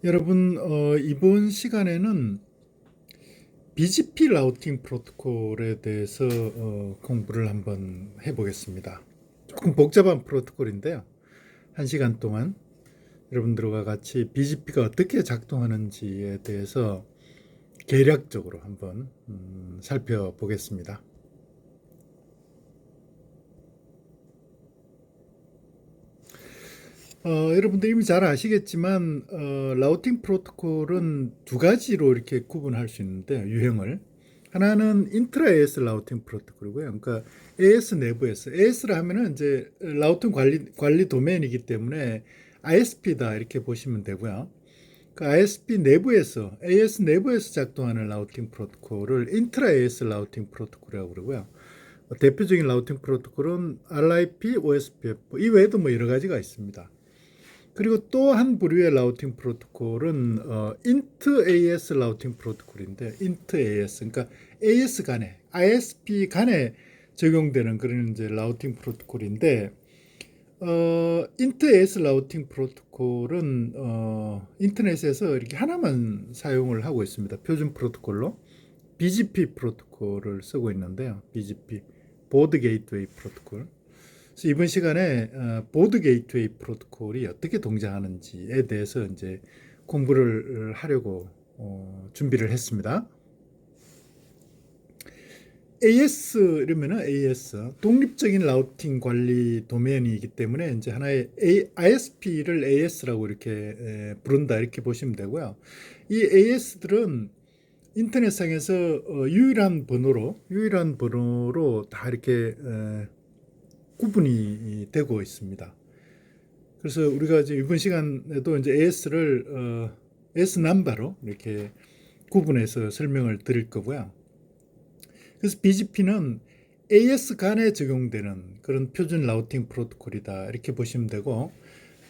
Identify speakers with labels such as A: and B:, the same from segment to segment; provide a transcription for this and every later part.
A: 여러분, 이번 시간에는 BGP 라우팅 프로토콜에 대해서 공부를 한번 해보겠습니다. 조금 복잡한 프로토콜인데요. 한 시간 동안 여러분들과 같이 BGP가 어떻게 작동하는지에 대해서 개략적으로 한번 살펴보겠습니다. 여러분들 이미 잘 아시겠지만 라우팅 프로토콜은 두 가지로 이렇게 구분할 수 있는데 유형을 하나는 인트라 AS 라우팅 프로토콜이고요. 그러니까 AS 내부에서 AS라 하면은 이제 라우팅 관리 도메인이기 때문에 ISP다 이렇게 보시면 되고요. 그 ISP 내부에서 AS 내부에서 작동하는 라우팅 프로토콜을 인트라 AS 라우팅 프로토콜이라고 그러고요. 대표적인 라우팅 프로토콜은 RIP, OSPF 이 외에도 뭐 여러 가지가 있습니다. 그리고 또 한 부류의 라우팅 프로토콜은 인트 AS 라우팅 프로토콜인데 인트 AS 그러니까 AS 간에 ISP 간에 적용되는 그런 이제 라우팅 프로토콜인데 인트 AS 라우팅 프로토콜은 인터넷에서 이렇게 하나만 사용을 하고 있습니다. 표준 프로토콜로 BGP 프로토콜을 쓰고 있는데요. BGP 보드 게이트웨이 프로토콜. 그래서 이번 시간에 보드 게이트웨이 프로토콜이 어떻게 동작하는지에 대해서 이제 공부를 하려고 준비를 했습니다. AS 이러면은 AS 독립적인 라우팅 관리 도메인이기 때문에 이제 하나의 ISP를 AS라고 이렇게 부른다 이렇게 보시면 되고요. 이 AS들은 인터넷상에서 유일한 번호로 다 이렇게 구분이 되고 있습니다. 그래서 우리가 이제 이번 시간에도 이제 AS를 AS 넘버로 이렇게 구분해서 설명을 드릴 거고요. 그래서 BGP는 AS 간에 적용되는 그런 표준 라우팅 프로토콜이다 이렇게 보시면 되고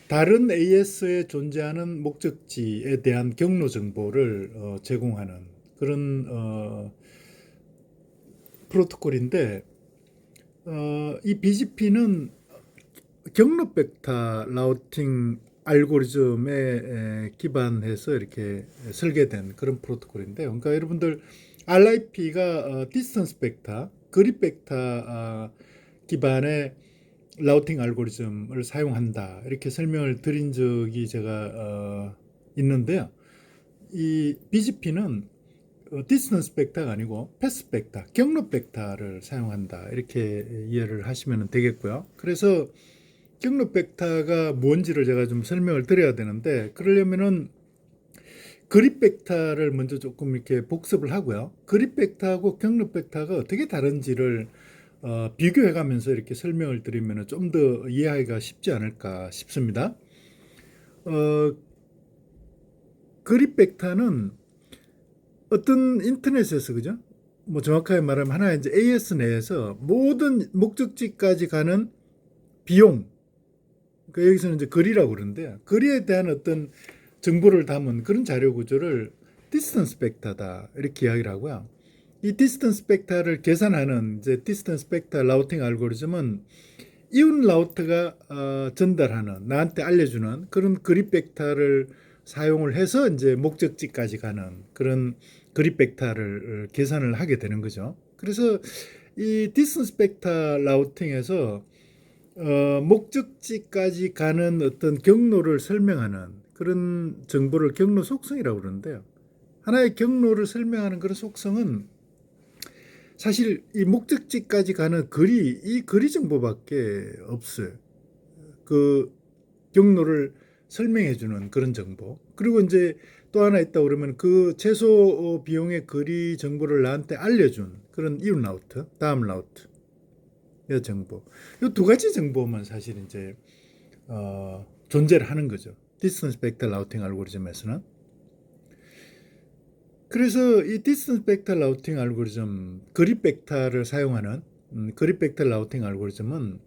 A: 다른 AS에 존재하는 목적지에 대한 경로 정보를 제공하는 그런 프로토콜인데 이 BGP는 경로 벡터 라우팅 알고리즘에 기반해서 이렇게 설계된 그런 프로토콜인데요. 그러니까 여러분들 RIP가 디스턴스 벡터, 거리 벡터 기반의 라우팅 알고리즘을 사용한다 이렇게 설명을 드린 적이 제가 있는데요. 이 BGP는 디스턴스 벡터가 아니고 패스 벡터, 경로 벡터를 사용한다 이렇게 이해를 하시면 되겠고요. 그래서 경로 벡터가 뭔지를 제가 좀 설명을 드려야 되는데 그러려면은 그립 벡터를 먼저 조금 이렇게 복습을 하고요. 그립 벡터하고 경로 벡터가 어떻게 다른지를 비교해 가면서 이렇게 설명을 드리면 좀 더 이해하기가 쉽지 않을까 싶습니다. 어, 그립 벡터는 어떤 인터넷에서 그죠? 뭐 정확하게 말하면 하나의 이제 AS 내에서 모든 목적지까지 가는 비용, 그러니까 여기서는 이제 거리라고 그러는데 거리에 대한 어떤 정보를 담은 그런 자료 구조를 디스턴스 벡터다 이렇게 이야기를 하고요. 이 디스턴스 벡터를 계산하는 이제 디스턴스 벡터 라우팅 알고리즘은 이웃 라우터가 전달하는 나한테 알려주는 그런 그립 벡터를 사용을 해서 이제 목적지까지 가는 그런 그립 벡터를 계산을 하게 되는 거죠. 그래서 이 디스턴스 벡터 라우팅에서 목적지까지 가는 어떤 경로를 설명하는 그런 정보를 경로 속성이라고 그러는데요. 하나의 경로를 설명하는 그런 속성은 사실 이 목적지까지 가는 이 거리 정보밖에 없어요. 그 경로를 설명해 주는 그런 정보. 그리고 이제 또 하나 있다 그러면 그 최소 비용의 거리 정보를 나한테 알려준 그런 이웃 라우트, 다음 라우트. 이 정보. 이 두 가지 정보만 사실 이제 존재를 하는 거죠. 디스턴스 벡터 라우팅 알고리즘에서는. 그래서 이 디스턴스 벡터 라우팅 알고리즘, 그립 벡터를 사용하는 그립 벡터 라우팅 알고리즘은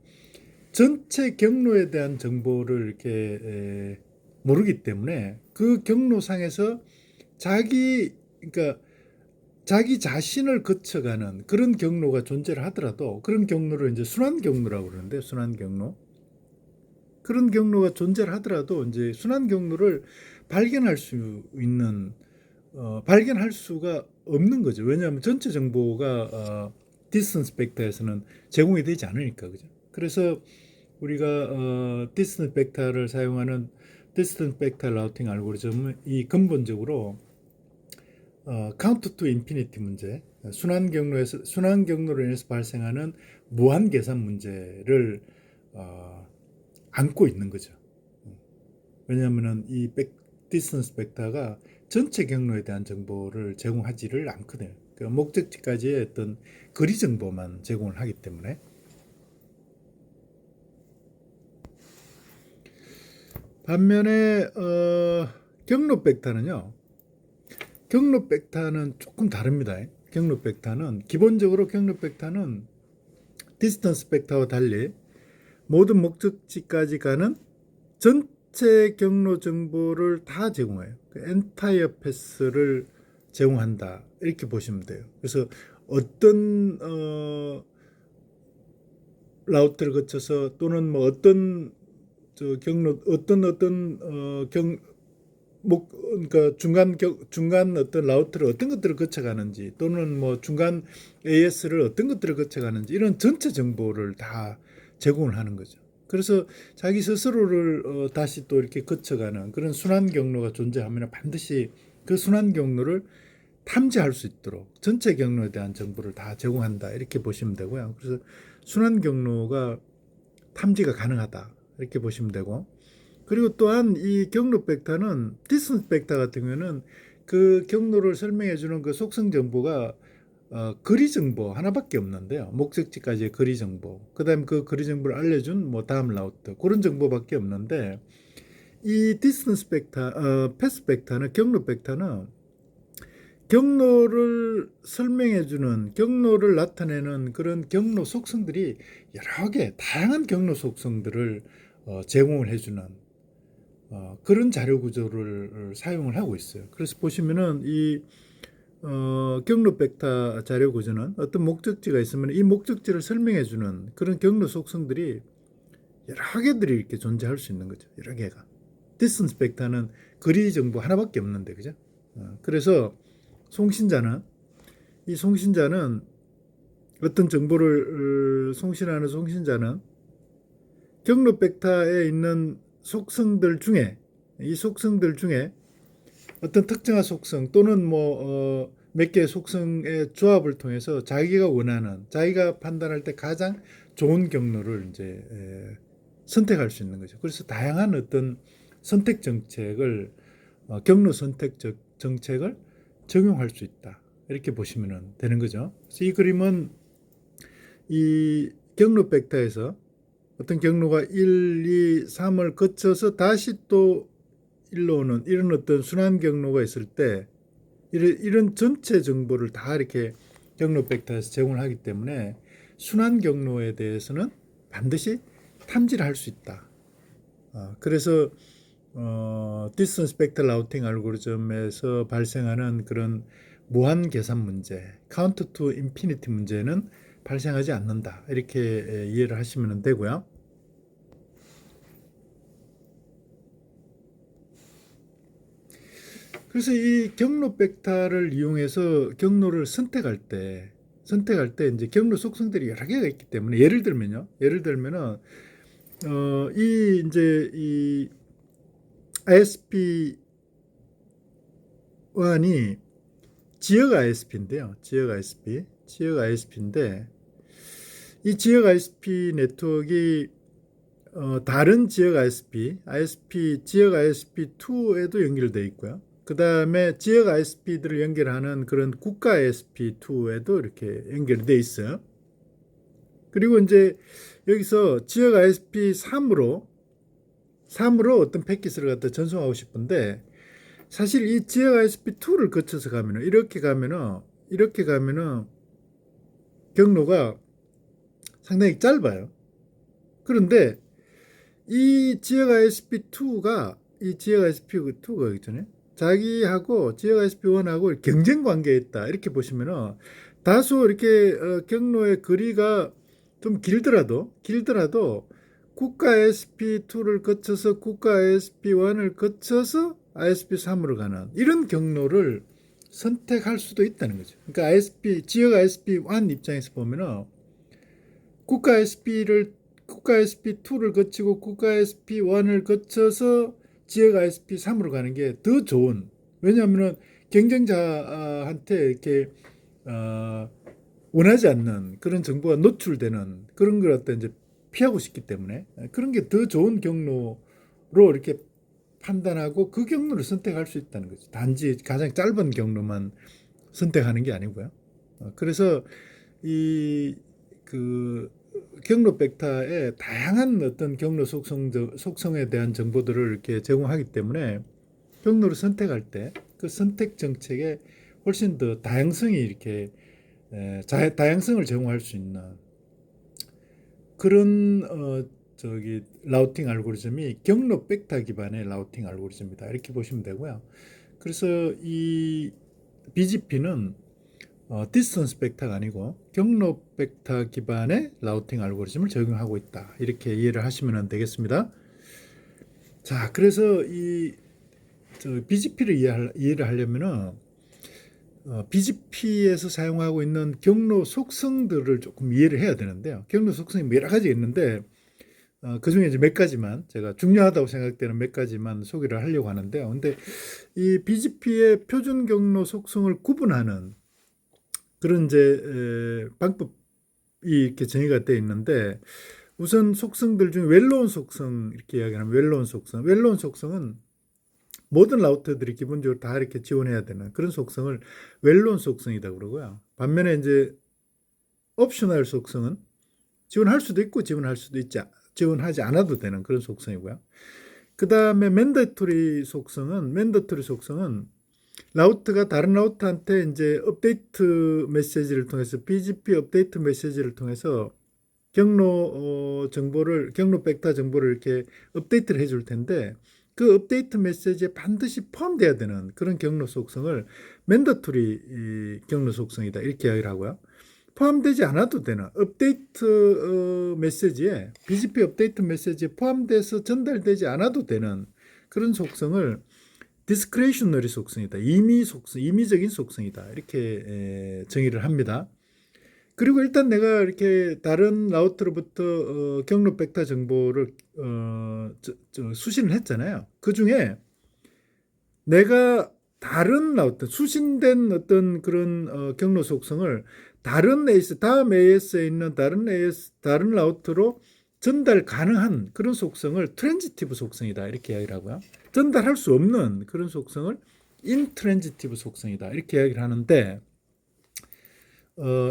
A: 전체 경로에 대한 정보를 이렇게 모르기 때문에 그 경로상에서 그러니까 자기 자신을 거쳐가는 그런 경로가 존재를 하더라도 그런 경로를 이제 순환 경로라고 그러는데 순환 경로. 그런 경로가 존재를 하더라도 이제 순환 경로를 발견할 수 있는 발견할 수가 없는 거죠. 왜냐하면 전체 정보가 디스턴스 벡터에서는 제공이 되지 않으니까 그죠. 그래서 우리가 디스턴스 벡터를 사용하는 디스턴스 벡터 라우팅 알고리즘은 이 근본적으로 카운트 투 인피니티 문제, 순환 경로로 인해서 발생하는 무한 계산 문제를 안고 있는 거죠. 왜냐하면은 이 디스턴스 벡터가 전체 경로에 대한 정보를 제공하지를 않거든요. 그러니까 목적지까지의 어떤 거리 정보만 제공을 하기 때문에. 반면에 경로 벡터는요. 경로 벡터는 조금 다릅니다. 경로 벡터는 기본적으로 경로 벡터는 디스턴스 벡터와 달리 모든 목적지까지 가는 전체 경로 정보를 다 제공해요. 엔타이어 패스를 제공한다 이렇게 보시면 돼요. 그래서 어떤 라우트를 거쳐서 또는 뭐 어떤 경로 그러니까 중간 어떤 라우트를 어떤 것들을 거쳐가는지 또는 뭐 중간 AS를 어떤 것들을 거쳐가는지 이런 전체 정보를 다 제공을 하는 거죠. 그래서 자기 스스로를 다시 또 이렇게 거쳐가는 그런 순환 경로가 존재하면 반드시 그 순환 경로를 탐지할 수 있도록 전체 경로에 대한 정보를 다 제공한다 이렇게 보시면 되고요. 그래서 순환 경로가 탐지가 가능하다 이렇게 보시면 되고, 그리고 또한 이 경로 벡터는 디스턴스 벡터 같은 경우는 그 경로를 설명해 주는 그 속성 정보가 거리 정보 하나밖에 없는데요. 목적지까지의 거리 정보, 그다음 그 거리 정보를 알려준 뭐 다음 라우트 그런 정보밖에 없는데, 이 디스턴스 벡터, 패스 벡터는 경로 벡터는 경로를 설명해 주는 경로를 나타내는 그런 경로 속성들이 여러 개 다양한 경로 속성들을 제공을 해주는 그런 자료 구조를 사용을 하고 있어요. 그래서 보시면은 이 경로 벡터 자료 구조는 어떤 목적지가 있으면 이 목적지를 설명해 주는 그런 경로 속성들이 여러 개들이 이렇게 존재할 수 있는 거죠. 여러 개가. 디스턴스 벡터는 거리 정보 하나밖에 없는데 그죠? 그래서 이 송신자는 어떤 정보를 송신하는 송신자는 경로 벡터에 있는 속성들 중에 이 속성들 중에 어떤 특정한 속성 또는 뭐 몇 개의 속성의 조합을 통해서 자기가 원하는 자기가 판단할 때 가장 좋은 경로를 이제 선택할 수 있는 거죠. 그래서 다양한 어떤 선택 정책을 경로 선택 정책을 적용할 수 있다. 이렇게 보시면 되는 거죠. 그래서 이 그림은 이 경로 벡터에서 어떤 경로가 1, 2, 3을 거쳐서 다시 또 1로 오는 이런 어떤 순환 경로가 있을 때 이런 전체 정보를 다 이렇게 경로 벡터에서 제공을 하기 때문에 순환 경로에 대해서는 반드시 탐지를 할 수 있다. 그래서 디스턴스 벡터 라우팅 알고리즘에서 발생하는 그런 무한 계산 문제, 카운트 투 인피니티 문제는 발생하지 않는다. 이렇게 이해를 하시면 되고요. 그래서 이 경로 벡터를 이용해서 경로를 선택할 때 이제 경로 속성들이 여러 개가 있기 때문에 예를 들면은 이 이제 이 ISP1이 지역 ISP인데요. 지역 ISP인데 이 지역 ISP 네트워크가 다른 지역 지역 ISP2에도 연결되어 있고요. 그 다음에 지역 ISP들을 연결하는 그런 국가 ISP2에도 이렇게 연결되어 있어요. 그리고 이제 여기서 지역 ISP3으로 어떤 패킷을 갖다 전송하고 싶은데, 사실 이 지역 ISP2를 거쳐서 가면은 이렇게 가면은 경로가 상당히 짧아요. 그런데 이 지역 ISP2가 있잖아요. 자기하고 지역 ISP1하고 경쟁 관계에 있다. 이렇게 보시면은 다소 이렇게 경로의 거리가 좀 길더라도 국가 ISP2를 거쳐서 국가 ISP1을 거쳐서 ISP3으로 가는 이런 경로를 선택할 수도 있다는 거죠. 그러니까 지역 ISP1 입장에서 보면은 국가 ISP2를 거치고 국가 ISP1을 거쳐서 지역 ISP3으로 가는 게 더 좋은. 왜냐하면은 경쟁자한테 이렇게 원하지 않는 그런 정보가 노출되는 그런 걸 갖다 이제 피하고 싶기 때문에 그런 게 더 좋은 경로로 이렇게 판단하고 그 경로를 선택할 수 있다는 거죠. 단지 가장 짧은 경로만 선택하는 게 아니고요. 그래서 이 그 경로 벡터의 다양한 어떤 경로 속성에 대한 정보들을 이렇게 제공하기 때문에 경로를 선택할 때 그 선택 정책에 훨씬 더 다양성이 이렇게 다양성을 제공할 수 있는 그런 라우팅 알고리즘이 경로 벡터 기반의 라우팅 알고리즘이다. 이렇게 보시면 되고요. 그래서 이 BGP는 디스턴스 벡터가 아니고 경로 벡터 기반의 라우팅 알고리즘을 적용하고 있다. 이렇게 이해를 하시면 되겠습니다. 자, 그래서 이 BGP를 이해를 하려면은 BGP에서 사용하고 있는 경로 속성들을 조금 이해를 해야 되는데요. 경로 속성이 여러 가지 있는데 그 중에 이제 몇 가지만 제가 중요하다고 생각되는 몇 가지만 소개를 하려고 하는데요. 근데 이 BGP의 표준 경로 속성을 구분하는 그런 이제 방법이 이렇게 정의가 되어 있는데 우선 속성들 중에 웰로운 속성 이렇게 이야기하면 웰로운 속성은 모든 라우터들이 기본적으로 다 이렇게 지원해야 되는 그런 속성을 웰로운 속성이다 그러고요. 반면에 이제 옵셔널 속성은 지원할 수도 있고 지원하지 않아도 되는 그런 속성이고요. 그 다음에 맨더토리 속성은 라우터가 다른 라우터한테 이제 업데이트 메시지를 통해서 BGP 업데이트 메시지를 통해서 경로 벡터 정보를 이렇게 업데이트를 해줄 텐데 그 업데이트 메시지에 반드시 포함돼야 되는 그런 경로 속성을 맨더토리 경로 속성이다 이렇게 이야기를 하고요. 포함되지 않아도 되는 업데이트 메시지에 BGP 업데이트 메시지에 포함돼서 전달되지 않아도 되는 그런 속성을 디스크레이셔너리 속성이다. 임의적인 속성이다. 이렇게 정의를 합니다. 그리고 일단 내가 이렇게 다른 라우터로부터 경로 벡터 정보를 수신을 했잖아요. 그 중에 내가 다른 라우터, 수신된 어떤 그런 경로 속성을 다른 다음 AS에 있는 다른 라우터로 전달 가능한 그런 속성을 트랜지티브 속성이다. 이렇게 이야기를 하고요. 전달할 수 없는 그런 속성을 인트랜지티브 속성이다. 이렇게 이야기를 하는데,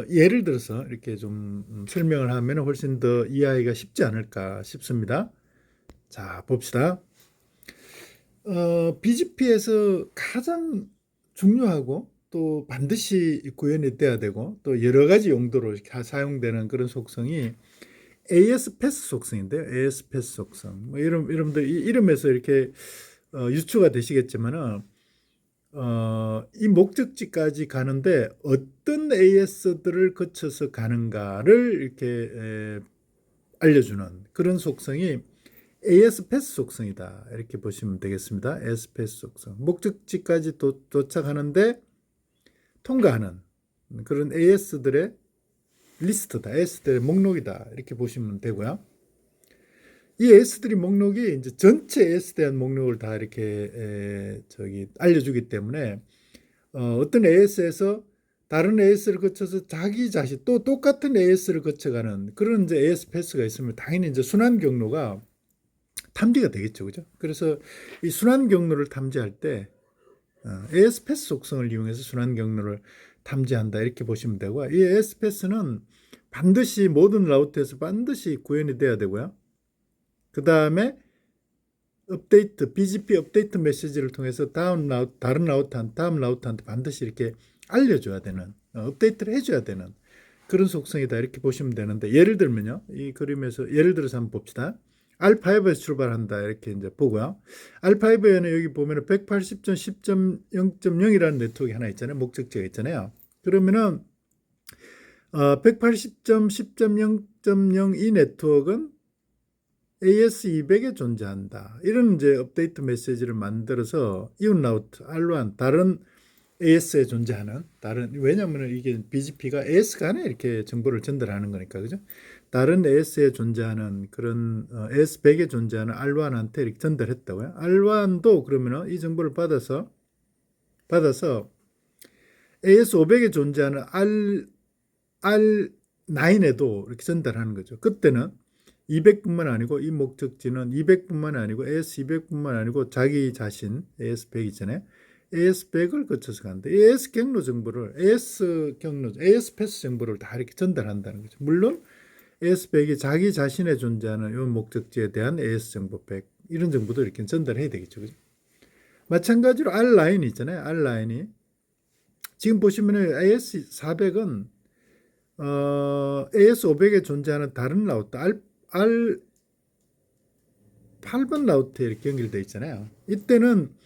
A: 예를 들어서 이렇게 좀 설명을 하면 훨씬 더 이해하기가 쉽지 않을까 싶습니다. 자, 봅시다. BGP에서 가장 중요하고 또 반드시 구현이 돼야 되고 또 여러 가지 용도로 사용되는 그런 속성이 ASPAS 속성인데요. ASPAS 속성. 뭐 여러분들 이름에서 이렇게 유추가 되시겠지만은 이 목적지까지 가는데 어떤 AS들을 거쳐서 가는가를 이렇게 알려주는 그런 속성이 ASPAS 속성이다. 이렇게 보시면 되겠습니다. ASPAS 속성. 목적지까지 도착하는데 통과하는 그런 AS들의 리스트다. AS들의 목록이다. 이렇게 보시면 되고요. 이 AS들이 목록이 이제 전체 AS에 대한 목록을 다 이렇게 알려주기 때문에 어떤 AS에서 다른 AS를 거쳐서 자기 자신 또 똑같은 AS를 거쳐가는 그런 이제 ASPAS가 있으면 당연히 이제 순환 경로가 탐지가 되겠죠, 그죠? 그래서 이 순환 경로를 탐지할 때 ASPAS 속성을 이용해서 순환 경로를 탐지한다 이렇게 보시면 되고 이 ASPAS는 반드시 모든 라우터에서 반드시 구현이 돼야 되고요. 그 다음에 BGP 업데이트 메시지를 통해서 다른 라우터한테 반드시 이렇게 알려줘야 되는, 업데이트를 해줘야 되는 그런 속성이다. 이렇게 보시면 되는데, 예를 들면요. 이 그림에서, 예를 들어서 한번 봅시다. R5에서 출발한다. 이렇게 이제 보고요. R5에는 여기 보면은 180.10.0.0이라는 네트워크가 하나 있잖아요. 목적지가 있잖아요. 그러면은, 180.10.0.0 이 네트워크는 AS200에 존재한다. 이런 이제 업데이트 메시지를 만들어서 이웃 라우트 R1 다른 AS에 존재하는 다른, 왜냐하면 이게 BGP가 AS 간에 이렇게 정보를 전달하는 거니까, 그죠? 다른 AS에 존재하는 그런 AS100에 존재하는 R1한테 이렇게 전달했다고요. R1도 그러면은 이 정보를 받아서 AS500에 존재하는 R9에도 이렇게 전달하는 거죠. 그때는 200뿐만 아니고 이 목적지는 200뿐만 아니고 AS200뿐만 아니고 자기 자신 AS100 있잖아요. AS100을 거쳐서 간다. AS 경로 정보를 AS 패스 정보를 다 이렇게 전달한다는 거죠. 물론 AS100이 자기 자신에 존재하는 이 목적지에 대한 AS 정보 100 이런 정보도 이렇게 전달해야 되겠죠. 그죠? 마찬가지로 R9 있잖아요. R9이 지금 보시면은 AS400은 AS500에 존재하는 다른 라우터 R8번 라우터에 이렇게 연결되어 있잖아요. 이때는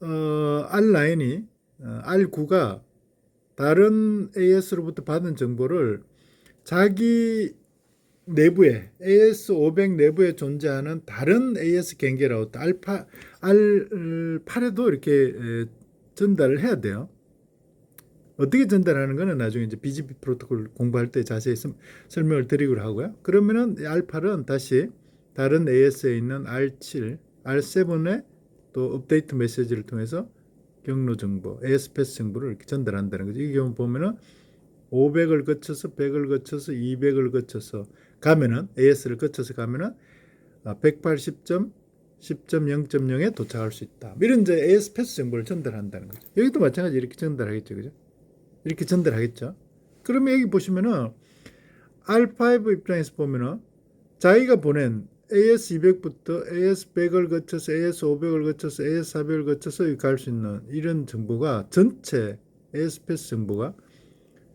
A: R9이 R9가 다른 AS로부터 받은 정보를 자기 내부에 AS500 내부에 존재하는 다른 AS 경계 라우터 R8에도 이렇게 전달을 해야 돼요. 어떻게 전달하는 거는 나중에 이제 BGP 프로토콜 공부할 때 자세히 설명을 드리기로 하고요. 그러면은 R8은 다시 다른 AS에 있는 R7, R7의 또 업데이트 메시지를 통해서 경로 정보, AS 패스 정보를 이렇게 전달한다는 거죠. 이 경우 보면은 500을 거쳐서 100을 거쳐서 200을 거쳐서 가면은 AS를 거쳐서 가면은 180.10.0.0에 도착할 수 있다. 이런 이제 AS 패스 정보를 전달한다는 거죠. 여기도 마찬가지 이렇게 전달하겠죠, 그죠? 이렇게 전달하겠죠. 그러면 여기 보시면은 R5 입장에서 보면은 자기가 보낸 AS200부터 AS100을 거쳐서 AS500을 거쳐서 AS400을 거쳐서 갈 수 있는 이런 정보가 전체 AS 패스 정보가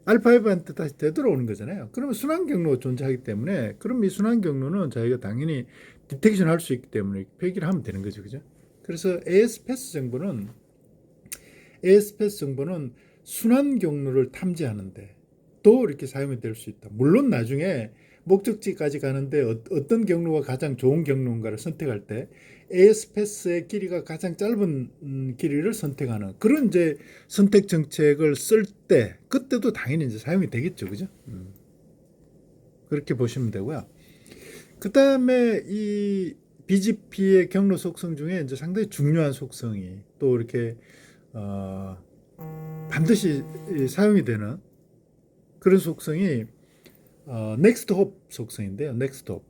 A: R5한테 다시 되돌아오는 거잖아요. 그러면 순환 경로가 존재하기 때문에 그럼 이 순환 경로는 자기가 당연히 디텍션 할 수 있기 때문에 폐기를 하면 되는 거죠. 그죠? 그래서 AS 패스 정보는 순환 경로를 탐지하는데 또 이렇게 사용이 될 수 있다. 물론 나중에 목적지까지 가는데 어떤 경로가 가장 좋은 경로인가를 선택할 때 AS 패스의 길이가 가장 짧은 길이를 선택하는 그런 이제 선택 정책을 쓸 때 그때도 당연히 이제 사용이 되겠죠, 그죠? 그렇게 보시면 되고요. 그 다음에 이 BGP의 경로 속성 중에 이제 상당히 중요한 속성이 또 이렇게 반드시 사용이 되는 그런 속성이 넥스트 홉 속성인데요. 넥스트 홉.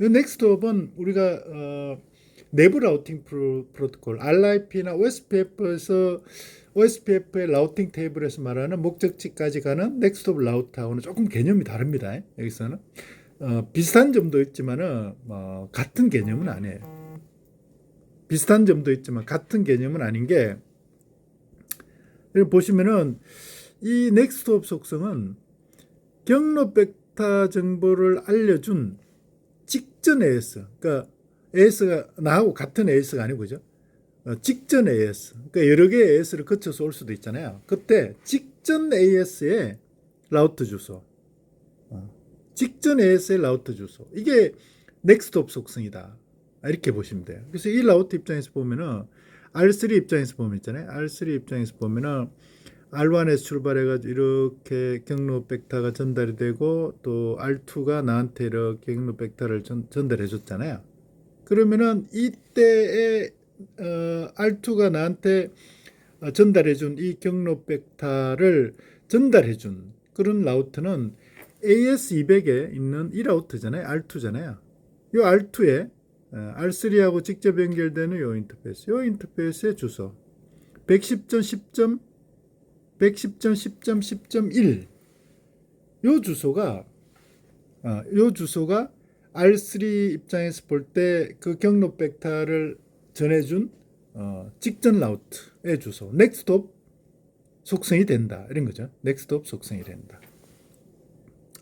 A: 이 넥스트 홉은 우리가 내부 라우팅 프로토콜 RIP나 OSPF의 라우팅 테이블에서 말하는 목적지까지 가는 넥스트 홉 라우트하고는 조금 개념이 다릅니다. 여기서는 비슷한 점도 있지만은 같은 개념은 아니에요. 비슷한 점도 있지만 같은 개념은 아닌 게 여기 보시면은 이 넥스트홉 속성은 경로 벡터 정보를 알려준 직전 AS, 그러니까 AS가 나하고 같은 AS가 아니고 그죠? 직전 AS, 그러니까 여러 개의 AS를 거쳐서 올 수도 있잖아요. 그때 직전 AS의 라우트 주소, 직전 AS의 라우트 주소, 이게 넥스트홉 속성이다. 이렇게 보시면 돼요. 그래서 이 라우트 입장에서 보면은 R3 입장에서 보면 있잖아요. R3 입장에서 보면은 R1에서 출발해가지고 이렇게 경로 벡터가 전달이 되고 또 R2가 나한테 이렇게 경로 벡터를 전달해 줬잖아요. 그러면은 이때에 R2가 나한테 전달해 준 이 경로 벡터를 전달해 준 그런 라우트는 AS200에 있는 이 라우트잖아요. R2잖아요. 이 R2에 R3하고 직접 연결되는 이 인터페이스의 주소 110.10.10.1 요 주소가 R3 입장에서 볼 때 그 경로 벡터를 전해준 직전 라우트의 주소 넥스트홉 속성이 된다 이런 거죠. 넥스트홉 속성이 된다.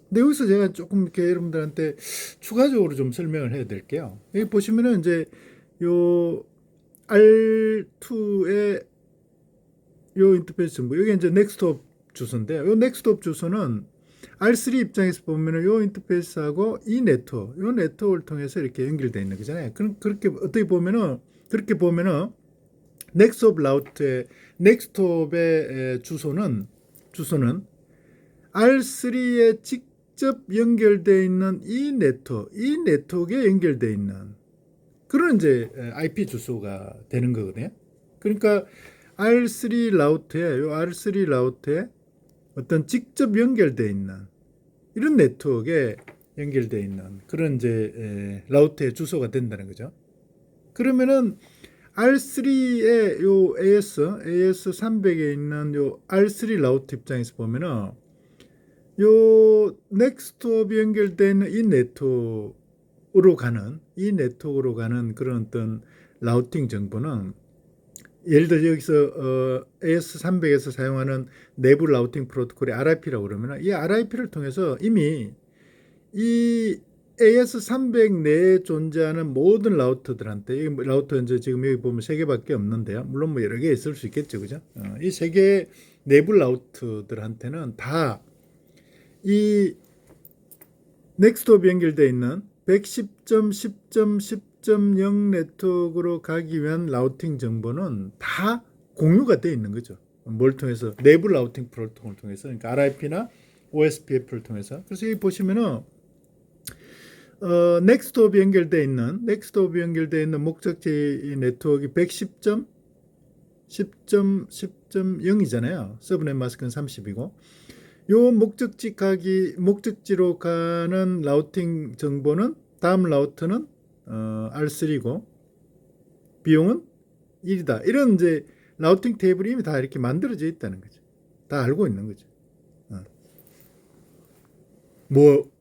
A: 근데 여기서 제가 조금 이렇게 여러분들한테 추가적으로 좀 설명을 해야 될게요. 여기 보시면은 이제 요 R2의 요 인터페이스 정보, 여기 이제 넥스트홉 주소인데요. 요 넥스트홉 주소는 R3 입장에서 보면은 요 인터페이스하고 이 네트워크, 요 네트워크를 통해서 이렇게 연결되어 있는 거잖아요. 그렇게 어떻게 보면은 그렇게 보면은 넥스톱 라우트의 넥스톱의 주소는 R3에 직접 연결되어 있는 이 네트워크에 연결되어 있는 그런 이제 IP 주소가 되는 거거든요. 그러니까 R3 라우트에 어떤 직접 연결되어 있는 이런 네트워크에 연결되어 있는 그런 이제 라우트의 주소가 된다는 거죠. 그러면은 R3의 요 AS300에 있는 요 R3 라우트 입장에서 보면은 요 넥스트업이 연결되어 있는 이 네트워크로 가는 그런 어떤 라우팅 정보는 예를 들어 여기서 AS300에서 사용하는 내부 라우팅 프로토콜이 RIP라고 그러면 이 RIP를 통해서 이미 이 AS300 내에 존재하는 모든 라우터들한테 이 라우터 이제 지금 여기 보면 세 개밖에 없는데요. 물론 뭐 여러 개 있을 수 있겠죠, 그죠? 이 세 개의 내부 라우터들한테는 다 이 넥스트업이 연결되어 있는 110.10.10.0 네트워크로 가기 위한 라우팅 정보는 다 공유가 되어 있는 거죠. 뭘 통해서? 내부 라우팅 프로토콜을 통해서, 그러니까 RIP나 OSPF를 통해서. 그래서 여기 보시면은 넥스트업이 연결되어 있는 목적지 목적지 네트워크 110.10.10.0이잖아요. 서브넷 마스크는 30이고. 요 목적지로 가는 라우팅 정보는 다음 라우터는 R3고 비용은 1이다. 이런 이제 라우팅 테이블이 이미 다 이렇게 만들어져 있다는 거죠. 다 알고 있는 거죠. 뭐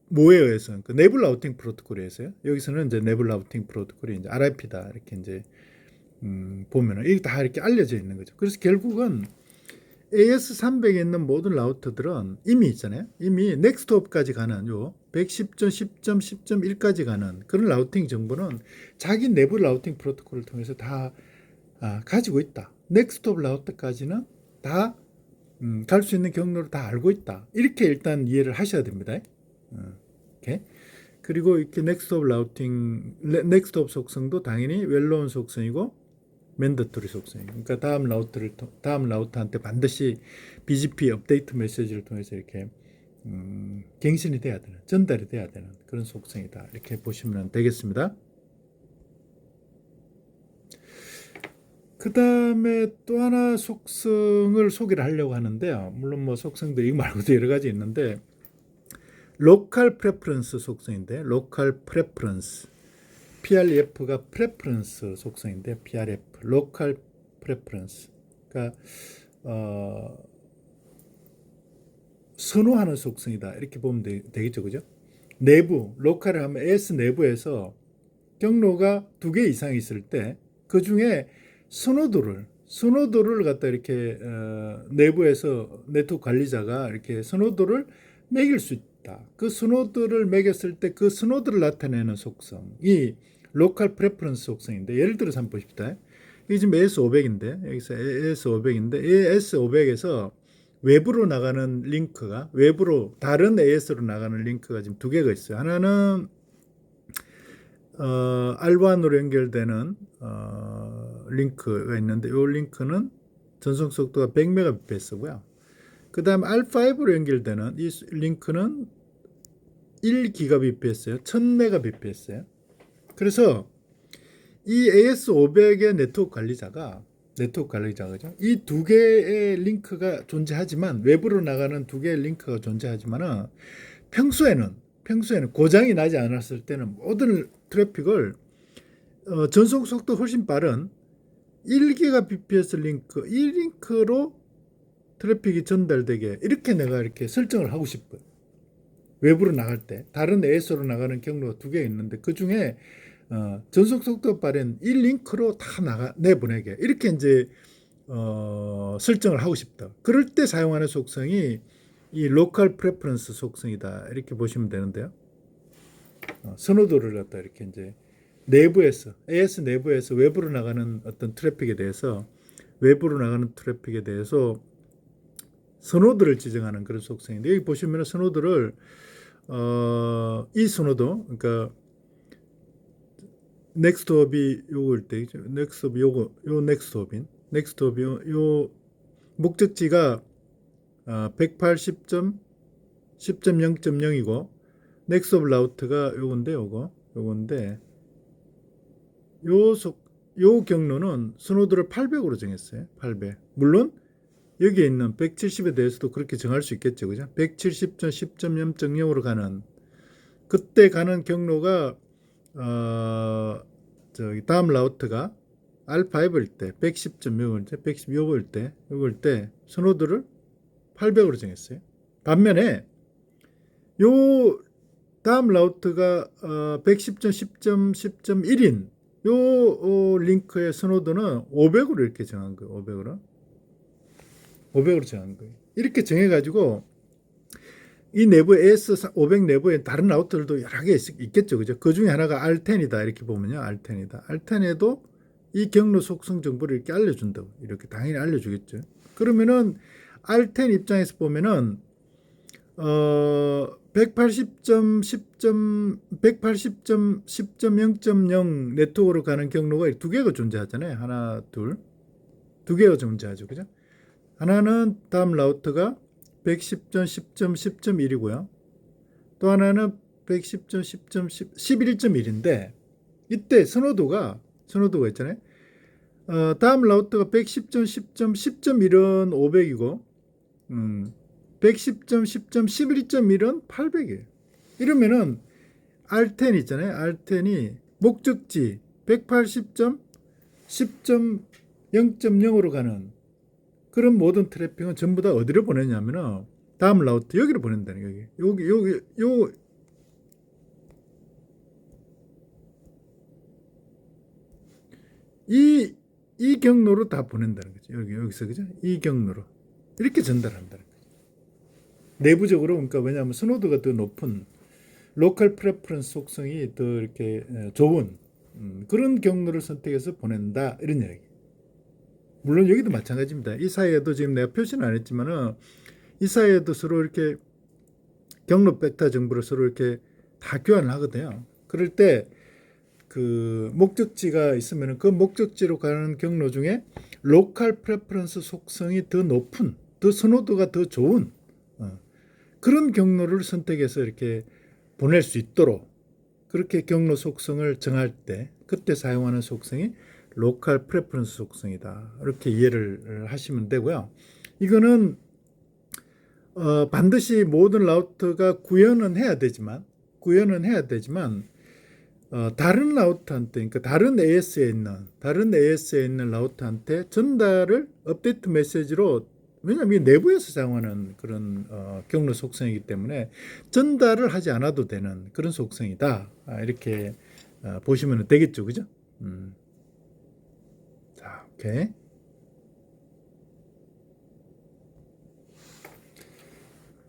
A: 뭐에 의해서 그 내부 라우팅 프로토콜에 의해서요. 여기서는 이제 내부 라우팅 프로토콜이 이제 RIP다 이렇게 이제 보면은 이게 다 이렇게 알려져 있는 거죠. 그래서 결국은 AS300에 있는 모든 라우터들은 이미 있잖아요. 이미 넥스트업까지 가는 요 110.10.10.1까지 가는 그런 라우팅 정보는 자기 내부 라우팅 프로토콜을 통해서 다 가지고 있다. 넥스트업 라우터까지는 다 갈 수 있는 경로를 다 알고 있다. 이렇게 일단 이해를 하셔야 됩니다. 이렇게. 그리고 이렇게 넥스트업 속성도 당연히 웰노운 속성이고 맨더토리 속성이에요. 그러니까 다음 라우터한테 반드시 BGP 업데이트 메시지를 통해서 이렇게 갱신이 돼야 되는, 전달이 돼야 되는 그런 속성이다. 이렇게 보시면 되겠습니다. 그 다음에 또 하나 속성을 소개를 하려고 하는데요. 물론 뭐 속성도 이거 말고도 여러 가지 있는데 로컬 프레퍼런스 속성인데 로컬 프레퍼런스 PRF가 프레퍼런스 속성인데 PRF 로컬 프레퍼런스 그러니까 선호하는 속성이다 이렇게 보면 되겠죠, 그죠? 내부 로컬을 하면 AS 내부에서 경로가 2개 이상 있을 때 그 중에 선호도를 갖다 이렇게 내부에서 네트워크 관리자가 이렇게 선호도를 매길 수 있다. 그 선호도를 매겼을 때 그 선호도를 나타내는 속성이 로컬 프레퍼런스 속성인데 예를 들어서 한번 보십시다. 이게 지금 AS500인데 여기서 AS500인데 AS500에서 외부로 나가는 링크가 외부로 다른 AS로 나가는 링크가 지금 2개가 있어요. 하나는 R1으로 연결되는 링크가 있는데 이 링크는 전송 속도가 100mbps고요. 그 다음 R5로 연결되는 이 링크는 1GBps예요. 1000mbps예요. 그래서 이 AS500의 네트워크 관리자가 그죠? 이 2개의 링크가 존재하지만 외부로 나가는 2개의 링크가 존재하지만은 평소에는 고장이 나지 않았을 때는 모든 트래픽을 전송 속도 훨씬 빠른 1GBps 이 링크로 트래픽이 전달되게 이렇게 내가 이렇게 설정을 하고 싶어요. 외부로 나갈 때 다른 AS로 나가는 경로가 2개 있는데 그 중에 전송 속도 빠른 이 링크로 다 내보내게 이렇게 이제 설정을 하고 싶다. 그럴 때 사용하는 속성이 이 로컬 프레퍼런스 속성이다. 이렇게 보시면 되는데요. 선호도를 갖다 이렇게 이제 AS 내부에서 외부로 나가는 어떤 트래픽에 대해서 선호도를 지정하는 그런 속성인데, 여기 보시면 선호도를 이 선호도, 그러니까 넥스트업이 요거일 때, 넥스트업이 요거, 요 넥스트업인, 넥스트업이 요 목적지가 180.10.0.0이고 넥스트업 라우트가 요건데, 요건데 요 경로는 선호도를 800으로 정했어요. 800. 물론 여기에 있는 170에 대해서도 그렇게 정할 수 있겠죠, 그죠? 170.10.0.0으로 가는, 그때 가는 경로가 저기 다음 라우트가 R5일 때 110.0일 때 116일 때 요걸 때 선호도를 800으로 정했어요. 반면에 요 다음 라우트가 110.10.10.1인 요 링크의 선호도는 500으로 이렇게 정한 거예요. 500으로 정한 거예요. 이렇게 정해가지고 이 내부 AS500 내부에 다른 라우터들도 여러 개 있겠죠. 그죠? 그 중에 하나가 R10이다. 이렇게 보면요. R10이다. R10에도 이 경로 속성 정보를 이렇게 알려준다고. 이렇게 당연히 알려주겠죠. 그러면은 R10 입장에서 보면은 180.10.0.0 네트워크로 가는 경로가 두 개가 존재하잖아요. 하나, 둘. 두 개가 존재하죠. 그죠? 하나는 다음 라우터가 110.10.10.1이고요. 또 하나는 110.10.11.1인데 이때 선호도가 있잖아요. 다음 라우터가 110.10.10.1은 500이고 110.10.11.1은 800이에요. 이러면은 R10 있잖아요. R10이 목적지 180.10.0.0으로 가는 그런 모든 트래픽은 전부 다 어디로 보내냐면은 다음 라우트 여기로 보낸다는 거예요. 여기 이 경로로 다 보낸다는 거죠. 여기서 그죠? 이 경로로 이렇게 전달한다는 거죠. 내부적으로 그러니까 왜냐하면 선호도가 더 높은 로컬 프레퍼런스 속성이 더 이렇게 좋은 그런 경로를 선택해서 보낸다 이런 이야기. 물론 여기도 마찬가지입니다. 이 사이에도 지금 내가 표시는 안 했지만은 이 사이에도 서로 이렇게 경로 벡터 정보를 서로 이렇게 다 교환을 하거든요. 그럴 때 그 목적지가 있으면 그 목적지로 가는 경로 중에 로컬 프레퍼런스 속성이 더 높은, 더 선호도가 더 좋은 그런 경로를 선택해서 이렇게 보낼 수 있도록 그렇게 경로 속성을 정할 때 그때 사용하는 속성이 로컬 프레퍼런스 속성이다. 이렇게 이해를 하시면 되고요. 이거는 반드시 모든 라우터가 구현은 해야 되지만 다른 라우터한테, 그러니까 다른 AS에 있는 라우터한테 전달을 업데이트 메시지로, 왜냐하면 내부에서 사용하는 그런 경로 속성이기 때문에 전달을 하지 않아도 되는 그런 속성이다. 이렇게 보시면 되겠죠, 그죠? 자, 오케이.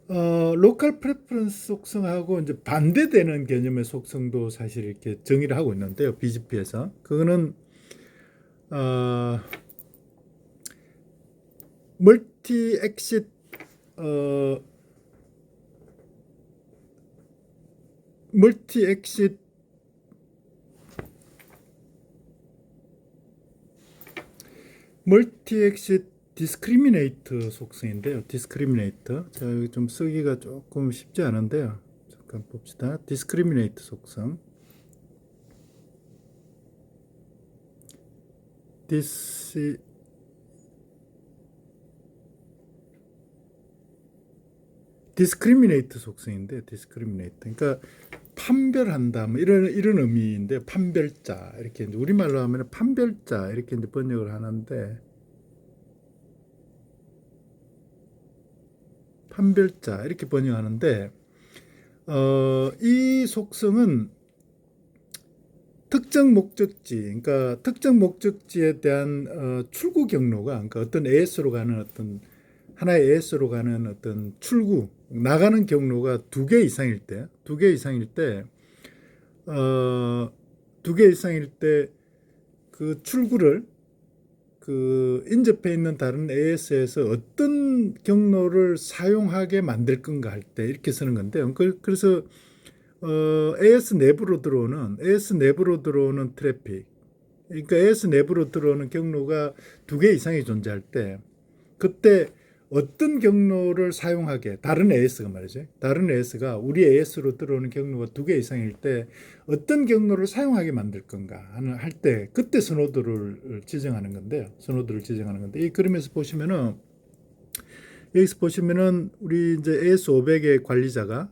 A: 로컬 프레퍼런스 속성하고 이제 반대되는 개념의 속성도 사실 이렇게 정의를 하고 있는데요. BGP에서 그거는 멀티 엑싯 디스크리미네이트 속성인데요. 디스크리미네이트. 자, 여기 좀 쓰기가 조금 쉽지 않은데요. 잠깐 봅시다. 디스크리미네이트 속성. 디스크리미네이트 속성인데, 디스크리미네이트. 그러니까 판별한다, 뭐 이런 의미인데, 판별자 이렇게 이제 우리말로 하면 판별자 이렇게 이제 번역을 하는데, 판별자 이렇게 번역하는데, 이 속성은 특정 목적지, 그러니까 특정 목적지에 대한 출구 경로가, 그러니까 어떤 AS로 가는 어떤 하나의 AS로 가는 어떤 출구 나가는 경로가 두 개 이상일 때, 두 개 이상일 때 그 출구를 그 인접해 있는 다른 AS에서 어떤 경로를 사용하게 만들 건가 할 때 이렇게 쓰는 건데요. 그래서 AS 내부로 들어오는 트래픽, 그러니까 AS 내부로 들어오는 경로가 2개 이상이 존재할 때 그때 어떤 경로를 사용하게, 다른 AS가 말이죠. 다른 AS가 우리 AS로 들어오는 경로가 2개 이상일 때 어떤 경로를 사용하게 만들 건가 할 때 그때 선호도를 지정하는 건데요. 이 그림에서 보시면은 여기서 보시면은 우리 이제 AS500의 관리자가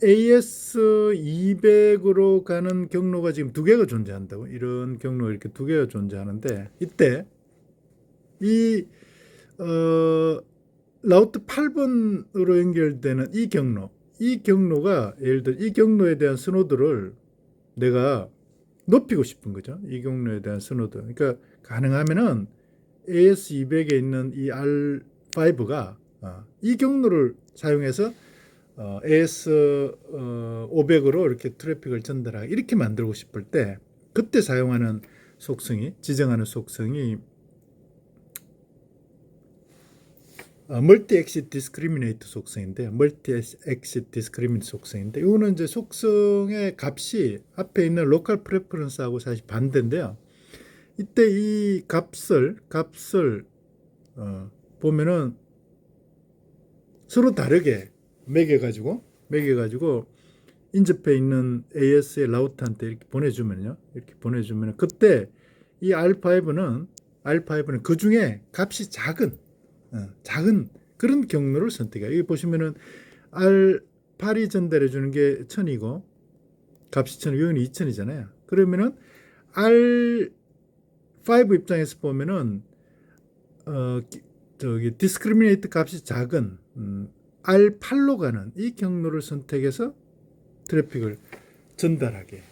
A: AS200으로 가는 경로가 지금 2개가 존재한다고. 이런 경로 이렇게 2개가 존재하는데 이때 이 라우트 8번으로 연결되는 이 경로가 예를 들어 이 경로에 대한 선호도를 내가 높이고 싶은 거죠. 이 경로에 대한 선호도. 그러니까 가능하면은 AS200에 있는 이 R5가 이 경로를 사용해서 AS500으로 이렇게 트래픽을 전달하게 이렇게 만들고 싶을 때 그때 사용하는 지정하는 속성이 멀티 엑시트 디스크리미네이트 속성인데요. 이거는 이제 속성의 값이 앞에 있는 로컬 프레퍼런스하고 사실 반대인데요. 이때 이 값을 보면은 서로 다르게 매겨가지고 인접해 있는 AS의 라우트한테 이렇게 보내주면요. 그때 이 R5는 그 중에 값이 작은 그런 경로를 선택해요. 여기 보시면은 R8이 전달해 주는 게 1000이고 값이 1000, 여기는 2000이잖아요. 그러면은 R5 입장에서 보면은 디스크리미네이트 값이 작은 R8로 가는 이 경로를 선택해서 트래픽을 전달하게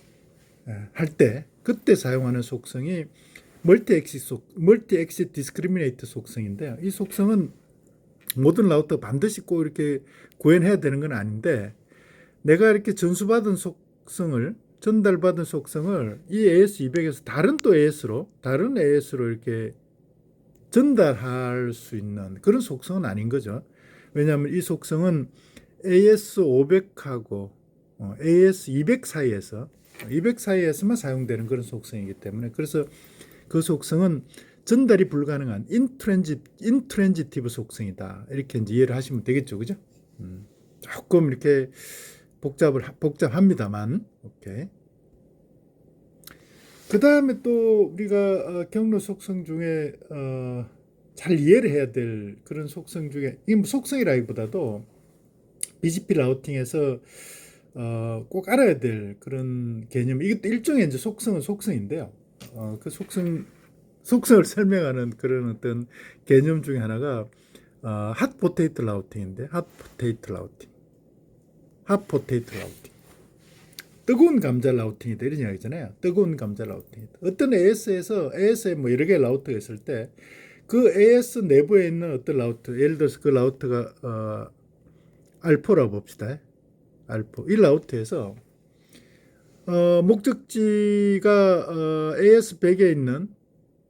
A: 할 때 그때 사용하는 속성이 멀티 엑시트 디스크리미네이트 속성인데요. 이 속성은 모든 라우터가 반드시 꼭 이렇게 구현해야 되는 건 아닌데 내가 이렇게 전달받은 속성을 이 AS200에서 다른 AS로 이렇게 전달할 수 있는 그런 속성은 아닌 거죠. 왜냐하면 이 속성은 AS500하고 AS200 사이에서만 사용되는 그런 속성이기 때문에 그래서 그 속성은 전달이 불가능한 인트랜지티브 속성이다. 이렇게 이제 이해를 하시면 되겠죠, 그죠? 조금 이렇게 복잡합니다만, 오케이. 그 다음에 또 우리가 경로 속성 중에 잘 이해를 해야 될 그런 속성 중에 이게 뭐 속성이라기보다도 BGP 라우팅에서 꼭 알아야 될 그런 개념. 이것도 일종의 이제 속성인데요. 그 속성을 설명하는 그런 어떤 개념 중에 하나가 핫 포테이토 라우팅인데 뜨거운 감자 라우팅이다 이런 이야기잖아요. 뜨거운 감자 라우팅이다. 어떤 AS에 뭐 여러 개의 라우터가 있을 때 그 AS 내부에 있는 어떤 라우터, 예를 들어서 그 라우터가 R4라고 봅시다. R4. 이 라우터에서 목적지가 AS100에 있는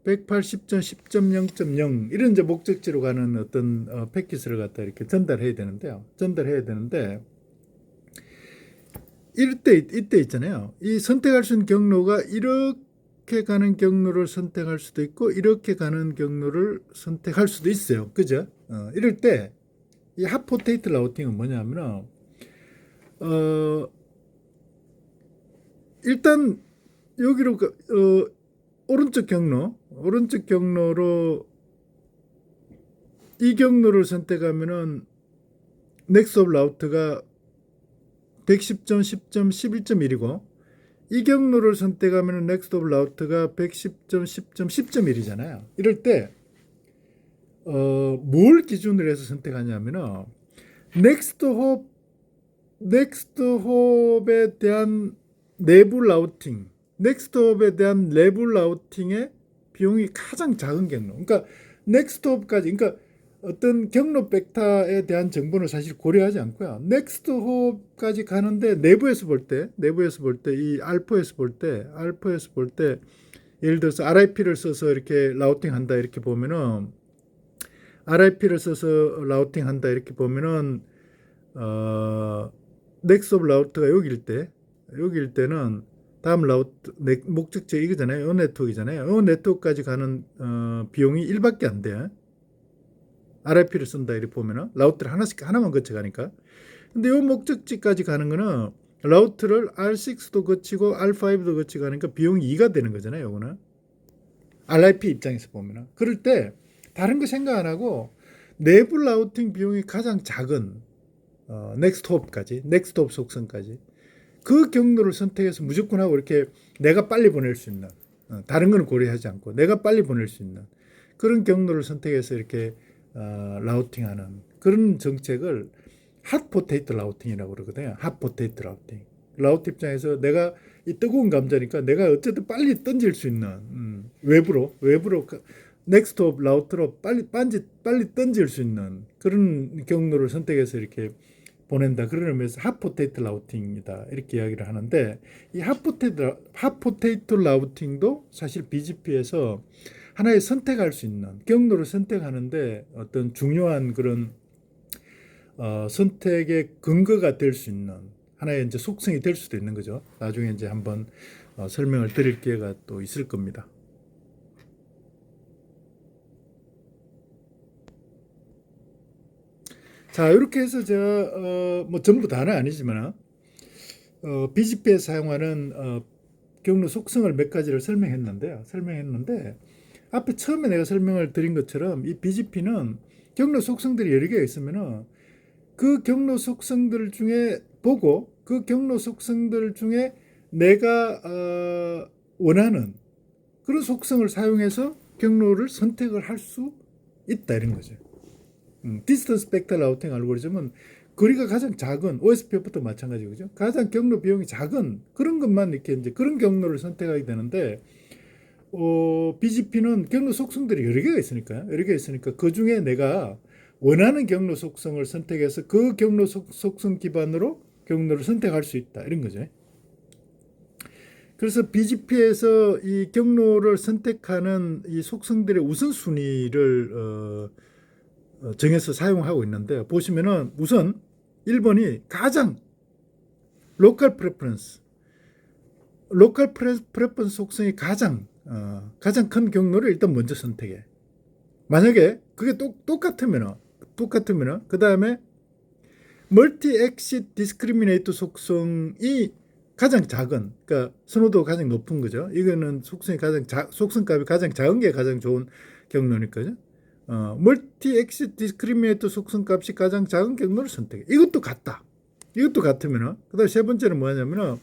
A: 180.10.0.0 이런 이제 목적지로 가는 어떤 패킷을 갖다 이렇게 전달해야 되는데 이때 있잖아요. 이 선택할 수 있는 경로가 이렇게 가는 경로를 선택할 수도 있고 이렇게 가는 경로를 선택할 수도 있어요. 그죠? 이럴 때 이 핫포테이토 라우팅은 뭐냐면은 일단 여기로 오른쪽 경로로 이 경로를 선택하면은 넥스트 오브 라우트가 110.10.11.1이고 이 경로를 선택하면은 넥스트 오브 라우트가 110.10.10.1이잖아요. 이럴 때 뭘 기준으로 해서 선택하냐면은 넥스트 홉에 대한 내부 라우팅의 비용이 가장 작은 경로. 그러니까 넥스트 홉까지, 그러니까 어떤 경로 벡터에 대한 정보는 사실 고려하지 않고요. 넥스트 홉까지 가는데 내부에서 볼 때 이 알파에서 볼 때 예를 들어서 RIP를 써서 이렇게 라우팅 한다 이렇게 보면은 RIP를 써서 라우팅 한다 이렇게 보면은 넥스트 오브 라우트가 여기일 때는 다음 라우트 목적지 이거잖아요. 이 네트워크이잖아요. 이 네트워크까지 가는 비용이 1밖에 안 돼. RIP를 쓴다 이렇게 보면은 라우트를 하나만 거쳐가니까. 근데 이 목적지까지 가는 거는 라우트를 R6도 거치고 R5도 거치고 가니까 비용이 2가 되는 거잖아요. 이거는 RIP 입장에서 보면은. 그럴 때 다른 거 생각 안 하고 내부 라우팅 비용이 가장 작은 넥스트 홉 속성까지 그 경로를 선택해서 무조건 하고 이렇게 내가 빨리 보낼 수 있는 다른 건 고려하지 않고 내가 빨리 보낼 수 있는 그런 경로를 선택해서 이렇게 라우팅하는 그런 정책을 핫 포테이토 라우팅이라고 그러거든요. 핫 포테이토 라우팅. 라우트 입장에서 내가 이 뜨거운 감자니까 내가 어쨌든 빨리 던질 수 있는 외부로 넥스트 옵 라우터로 빨리 던질 수 있는 그런 경로를 선택해서 이렇게 보낸다. 그런 의미에서 핫포테이토 라우팅이다. 이렇게 이야기를 하는데 이 핫포테이토 라우팅도 사실 BGP에서 하나의 선택할 수 있는 경로를 선택하는데 어떤 중요한 그런 선택의 근거가 될 수 있는 하나의 이제 속성이 될 수도 있는 거죠. 나중에 이제 한번 설명을 드릴 기회가 또 있을 겁니다. 자, 이렇게 해서 제가 뭐 전부 다는 아니지만 BGP에 사용하는 경로 속성을 몇 가지를 설명했는데 앞에 처음에 내가 설명을 드린 것처럼 이 BGP는 경로 속성들이 여러 개가 있으면은 그 경로 속성들 중에 보고 그 경로 속성들 중에 내가 원하는 그런 속성을 사용해서 경로를 선택을 할 수 있다 이런 거죠. 디스턴스 벡터 라우팅 알고리즘은 거리가 가장 작은 OSPF도 마찬가지고 그죠? 가장 경로 비용이 작은 그런 것만 이렇게 이제 그런 경로를 선택하게 되는데 BGP는 경로 속성들이 여러 개가 있으니까 그 중에 내가 원하는 경로 속성을 선택해서 그 경로 속성 기반으로 경로를 선택할 수 있다 이런 거죠. 그래서 BGP에서 이 경로를 선택하는 이 속성들의 우선순위를 정해서 사용하고 있는데 보시면은 우선 1번이 가장 로컬 프레퍼런스 속성이 가장 큰 경로를 일단 먼저 선택해. 만약에 그게 똑같으면은 그 다음에 멀티 엑시트 디스크리미네이트 속성이 가장 작은 그러니까 선호도가 가장 높은 거죠. 이거는 속성값이 가장 작은 게 가장 좋은 경로니까요. 멀티 엑시트 디스크리미네이트 속성값이 가장 작은 경로를 선택해. 이것도 같으면은 그다음 세 번째는 뭐냐면은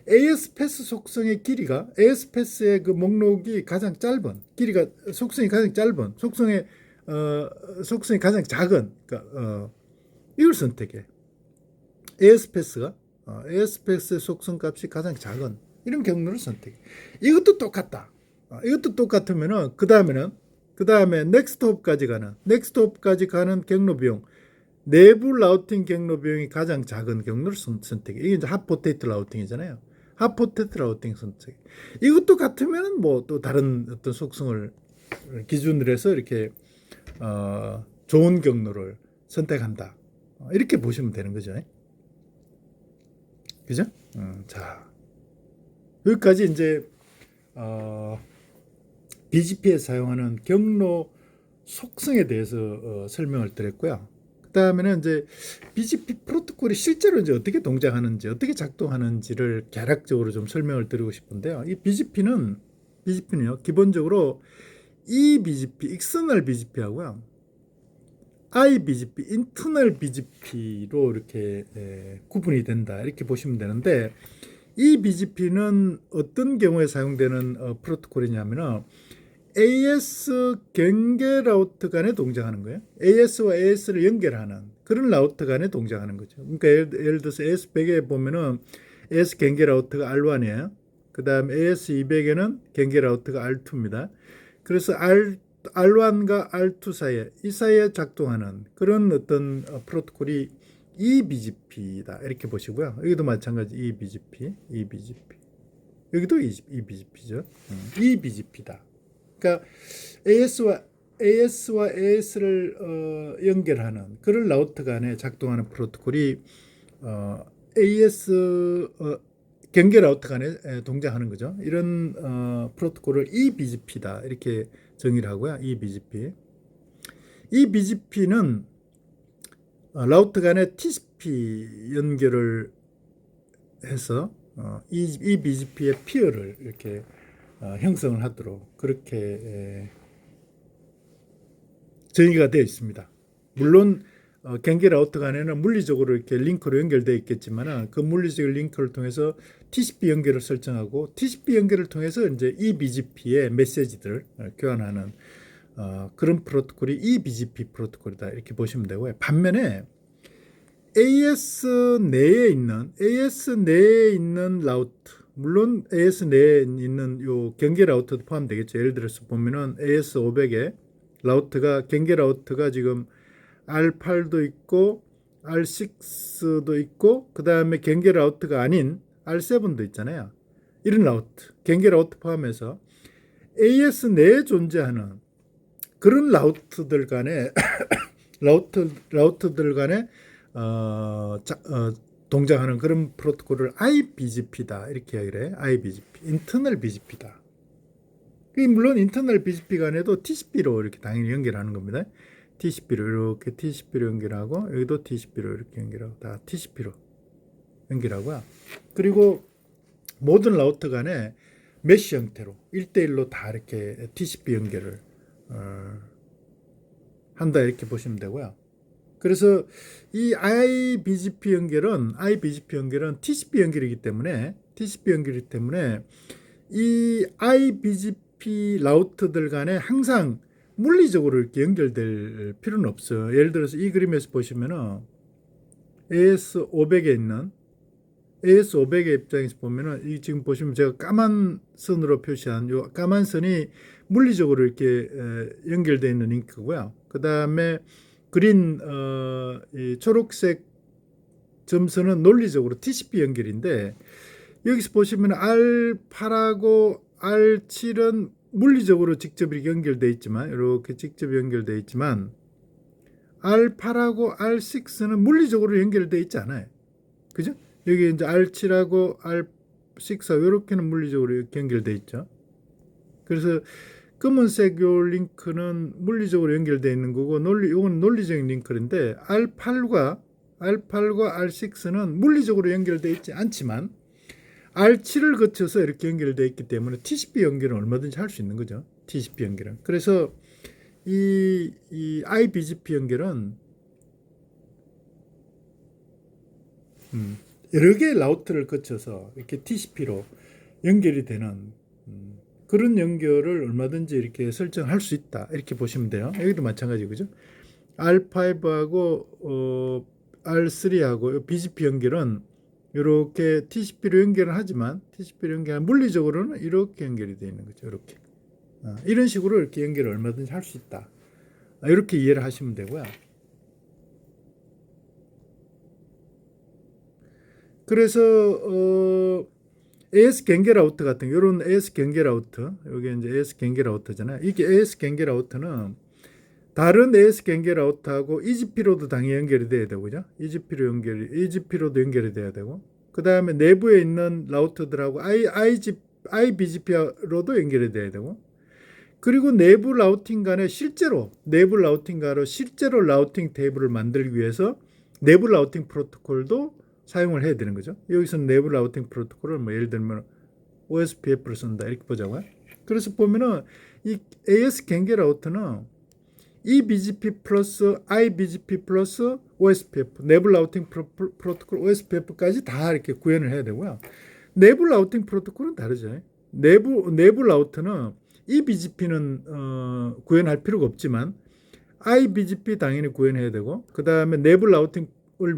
A: AS 패스 속성의 길이가 AS 패스의 그 목록이 가장 짧은 길이가 속성이 가장 짧은 속성이 가장 작은 그러니까 이걸 선택해. AS 패스 속성 값이 가장 작은 이런 경로를 선택해. 이것도 똑같다. 이것도 똑같으면은 그 다음에 넥스트 홉까지 가는 경로 비용 내부 라우팅 경로 비용이 가장 작은 경로를 선택해. 이게 이제 핫포테이토 라우팅이잖아요. 핫포테이토 라우팅 선택. 이것도 같으면 뭐 또 다른 어떤 속성을 기준으로 해서 이렇게 좋은 경로를 선택한다. 이렇게 보시면 되는 거죠. 그죠? 자 여기까지 이제 BGP에 사용하는 경로 속성에 대해서 설명을 드렸고요. 그 다음에는 이제 BGP 프로토콜이 실제로 이제 어떻게 동작하는지, 어떻게 작동하는지를 개략적으로 좀 설명을 드리고 싶은데요. 이 BGP는요, 기본적으로 eBGP, 익스터널 BGP하고요, iBGP, 인터널 BGP로 이렇게 구분이 된다. 이렇게 보시면 되는데, 이 BGP는 어떤 경우에 사용되는 프로토콜이냐면은 AS 경계 라우터 간에 동작하는 거예요. AS와 AS를 연결하는 그런 라우터 간에 동작하는 거죠. 그러니까 예를 들어서 AS100에 보면은 AS 경계 라우터가 R1이에요. 그 다음 AS200에는 경계 라우터가 R2입니다. 그래서 R1과 R2 사이에 작동하는 그런 어떤 프로토콜이 eBGP다. 이렇게 보시고요. 여기도 마찬가지 eBGP. 여기도 eBGP죠. eBGP다. 그러니까 AS와 AS를 연결하는 그런 라우터 간에 작동하는 프로토콜이 AS 경계 라우터 간에 동작하는 거죠. 이런 프로토콜을 eBGP다 이렇게 정의를 하고요. eBGP. eBGP는 라우터 간에 TCP 연결을 해서 eBGP의 피어를 이렇게 형성을 하도록 그렇게 정의가 되어 있습니다. 물론 경계 라우터 간에는 물리적으로 이렇게 링크로 연결되어 있겠지만 그 물리적 링크를 통해서 TCP 연결을 설정하고 TCP 연결을 통해서 이제 eBGP의 메시지들을 교환하는 그런 프로토콜이 eBGP 프로토콜이다 이렇게 보시면 되고요. 반면에 AS 내에 있는 라우터, 물론 AS 내에 있는 요 경계 라우터도 포함되겠죠. 예를 들어서 보면은 AS 500에 라우터가 경계 라우터가 지금 R8도 있고 R6도 있고 그 다음에 경계 라우터가 아닌 R7도 있잖아요. 이런 라우터, 경계 라우터 포함해서 AS 내에 존재하는 그런 라우터들 간에 라우터들 간에 동작하는 그런 프로토콜을 IBGP다 이렇게 이야기를 해요. IBGP, 인터널 BGP다. 물론 인터널 BGP 간에도 TCP로 이렇게 당연히 연결하는 겁니다. TCP로 이렇게 TCP로 연결하고 여기도 TCP로 이렇게 연결하고 다 TCP로 연결하고요. 그리고 모든 라우터 간에 메쉬 형태로 1대1로 다 이렇게 TCP 연결을 한다 이렇게 보시면 되고요. 그래서 이 IBGP 연결은 TCP 연결이기 때문에 이 IBGP 라우터들 간에 항상 물리적으로 이렇게 연결될 필요는 없어요. 예를 들어서 이 그림에서 보시면은 AS500에 있는 AS500의 입장에서 보면은 이 지금 보시면 제가 까만 선으로 표시한 요 까만 선이 물리적으로 이렇게 연결되어 있는 링크고요. 그 다음에 그린 이 초록색 점선은 논리적으로 TCP 연결인데 여기서 보시면 R8하고 R7은 물리적으로 직접 이렇게 연결되어 있지만 이렇게 직접 연결되어 있지만 R8하고 R6는 물리적으로 연결되어 있지 않아요. 그죠? 여기 이제 R7하고 R6하고 이렇게는 물리적으로 이렇게 연결되어 있죠. 그래서 검은색 요 링크는 물리적으로 연결되어 있는 거고 이건 논리적인 링크인데 R8과 R6는 물리적으로 연결되어 있지 않지만 R7을 거쳐서 이렇게 연결되어 있기 때문에 TCP 연결은 얼마든지 할 수 있는 거죠. TCP 연결은. 그래서 이 IBGP 연결은 여러 개의 라우터를 거쳐서 이렇게 TCP로 연결이 되는 그런 연결을 얼마든지 이렇게 설정할 수 있다. 이렇게 보시면 돼요. 여기도 마찬가지고, 그죠? R5하고 R3하고 BGP 연결은 이렇게 TCP로 연결을 하지만 TCP로 연결한 물리적으로는 이렇게 연결이 되어 있는 거죠. 이렇게 이런 식으로 이렇게 연결을 얼마든지 할 수 있다. 이렇게 이해를 하시면 되고요. 그래서 AS 경계 라우터 같은 이런 AS 경계 라우터 여기 이제 AS 경계 라우터잖아요. 이게 AS 경계 라우터는 다른 AS 경계 라우터하고 EGP로도 당연히 연결이 돼야 되고, 그죠? EGP로도 연결이 돼야 되고, 그 다음에 내부에 있는 라우터들하고 IBGP로도 연결이 돼야 되고, 그리고 내부 라우팅 간에 실제로 라우팅 테이블을 만들기 위해서 내부 라우팅 프로토콜도 사용을 해야 되는 거죠. 여기서는 내부 라우팅 프로토콜을 뭐 예를 들면 OSPF를 쓴다 이렇게 보자고요. 그래서 보면은 이 AS 경계 라우터는 eBGP 플러스 IBGP 플러스 OSPF 내부 라우팅 프로토콜 OSPF까지 다 이렇게 구현을 해야 되고요. 내부 라우팅 프로토콜은 다르죠. 내부 라우터는 eBGP는 구현할 필요가 없지만 IBGP 당연히 구현해야 되고 그 다음에 내부 라우팅을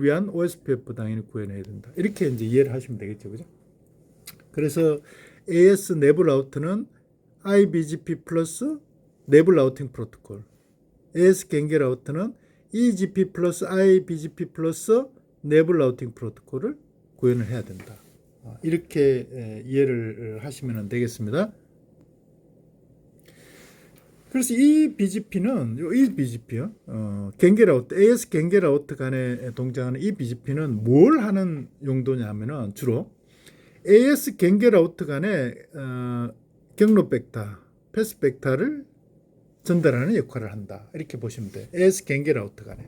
A: 위한 OSPF 당연히 구현해야 된다. 이렇게 이제 이해를 하시면 되겠죠, 그죠? 그래서 AS 내부 라우터는 IBGP 플러스 내부 라우팅 프로토콜, AS 경계 라우터는 EGP 플러스 IBGP 플러스 내부 라우팅 프로토콜을 구현을 해야 된다. 이렇게 이해를 하시면 되겠습니다. 그래서 이 BGP는 이 BGP요. 갱게라우트, AS 갱게라우트 간에 동작하는 이 BGP는 뭘 하는 용도냐면은 주로 AS 갱게라우트 간에 경로 벡터, 패스 벡터를 전달하는 역할을 한다. 이렇게 보시면 돼. AS 갱게라우트 간에.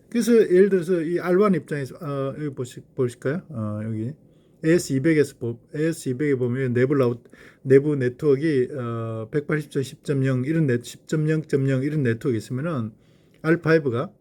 A: 그래서 예를 들어서 이 R1 입장에서 여기 보실까요? 여기 AS200에 보면 내부 네트워크가 180.10.0 이런 10.0.0 이런 네트워크 있으면은 R5가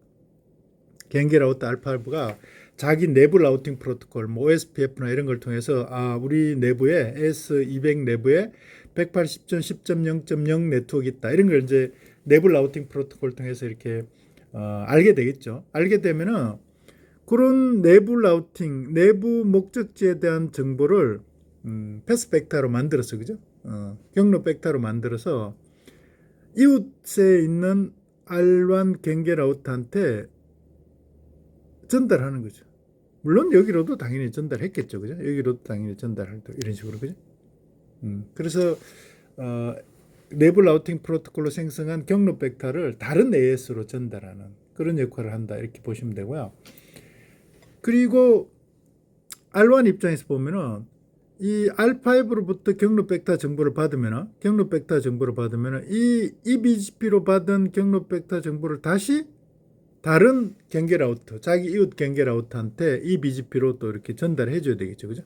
A: 갱게 라우터 R5가 자기 내부 라우팅 프로토콜, 뭐 OSPF나 이런 걸 통해서 우리 내부에 AS200 내부에 180.10.0.0 네트워크 있다. 이런 걸 이제 내부 라우팅 프로토콜 통해서 이렇게 알게 되겠죠. 알게 되면은 그런 내부 라우팅, 내부 목적지에 대한 정보를 패스 벡터로 만들어서 그죠? 경로 벡터로 만들어서 이웃에 있는 R1 경계 라우터한테 전달하는 거죠. 물론 여기로도 당연히 전달했겠죠, 그죠? 여기로도 당연히 전달할 때 이런 식으로 그죠? 그래서 내부 라우팅 프로토콜로 생성한 경로 벡터를 다른 AS로 전달하는 그런 역할을 한다 이렇게 보시면 되고요. 그리고 R1 입장에서 보면은 이 R5로부터 경로 벡터 정보를 받으면은 이 BGP로 받은 경로 벡터 정보를 다시 다른 경계 라우터, 자기 이웃 경계 라우터한테 이 BGP로 또 이렇게 전달해 줘야 되겠죠, 그죠?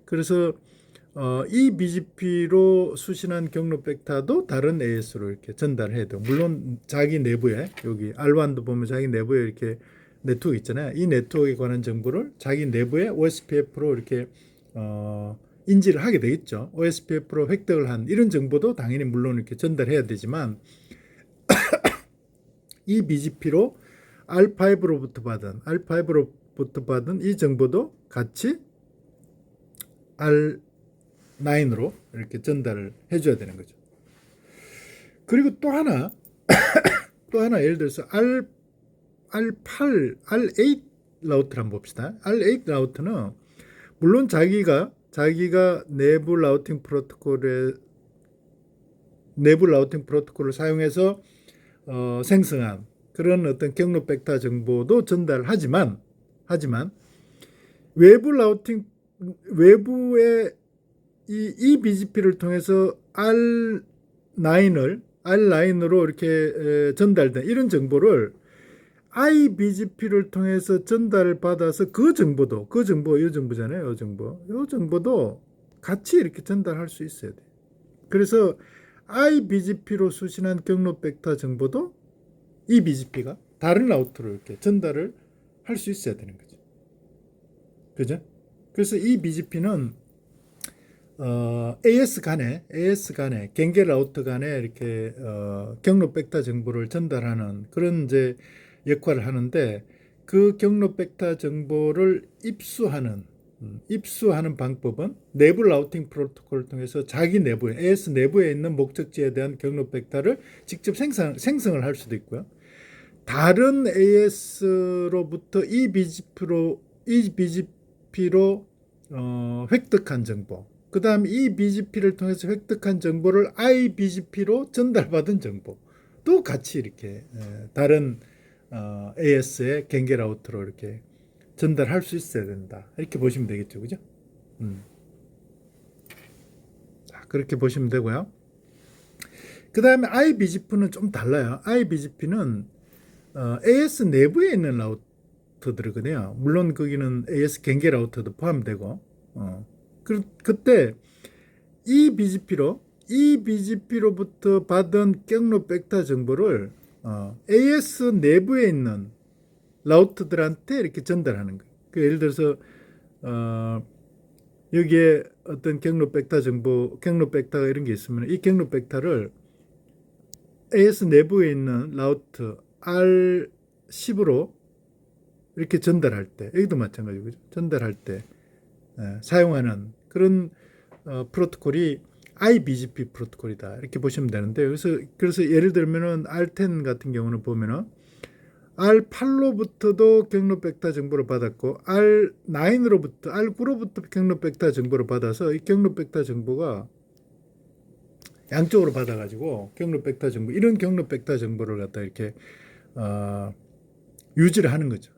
A: 그래서 이 BGP로 수신한 경로 벡터도 다른 AS로 이렇게 전달해야 돼요. 물론 자기 내부에 여기 R1도 보면 자기 내부에 이렇게 네트워크 있잖아요. 이 네트워크에 관한 정보를 자기 내부에 OSPF로 이렇게 인지를 하게 되겠죠. OSPF로 획득을 한 이런 정보도 당연히 물론 이렇게 전달해야 되지만 이 BGP로 R5로부터 받은 이 정보도 같이 R9으로 이렇게 전달을 해줘야 되는 거죠. 그리고 또 하나 예를 들어서 R8 라우터를 한번 봅시다. R8 라우터는 물론 자기가 내부 라우팅 프로토콜을 사용해서 생성한 그런 어떤 경로 벡터 정보도 전달하지만 외부의 이 BGP를 통해서 R9으로 이렇게 전달된 이런 정보를 IBGP를 통해서 전달을 받아서 이 정보잖아요. 이 정보도 같이 이렇게 전달할 수 있어야 돼. 그래서 IBGP로 수신한 경로 벡터 정보도 이 BGP가 다른 라우터로 이렇게 전달을 할 수 있어야 되는 거죠. 그죠? 그래서 이 BGP는 AS 간에 경계 라우터 간에 이렇게 경로 벡터 정보를 전달하는 그런 이제 역할을 하는데 그 경로 벡터 정보를 입수하는 방법은 내부 라우팅 프로토콜을 통해서 자기 내부에 AS 내부에 있는 목적지에 대한 경로 벡터를 직접 생성을 할 수도 있고요. 다른 AS로부터 이 BGP로 획득한 정보, 그 다음 이 BGP를 통해서 획득한 정보를 IBGP로 전달받은 정보도 같이 이렇게 다른 AS의 경계 라우터로 이렇게 전달할 수 있어야 된다. 이렇게 보시면 되겠죠, 그죠? 자, 그렇게 보시면 되고요. 그 다음에 IBGP는 좀 달라요. IBGP는 AS 내부에 있는 라우터들이거든요. 물론 거기는 AS 경계 라우터도 포함되고, 그때 이 BGP로부터 받은 경로 벡터 정보를 AS 내부에 있는 라우터들한테 이렇게 전달하는 거예요. 예를 들어서 여기에 어떤 경로 벡터가 이런 게 있으면 이 경로 벡터를 AS 내부에 있는 라우터 R10으로 이렇게 전달할 때, 여기도 마찬가지고 전달할 때 사용하는 그런 프로토콜이 IBGP 프로토콜이다 이렇게 보시면 되는데 그래서 예를 들면은 R10 같은 경우는 보면은 R8로부터도 경로 벡터 정보를 받았고 R9로부터 경로 벡터 정보를 받아서 이 경로 벡터 정보가 양쪽으로 받아가지고 경로 벡터 정보 이런 경로 벡터 정보를 갖다 이렇게 유지를 하는 거죠.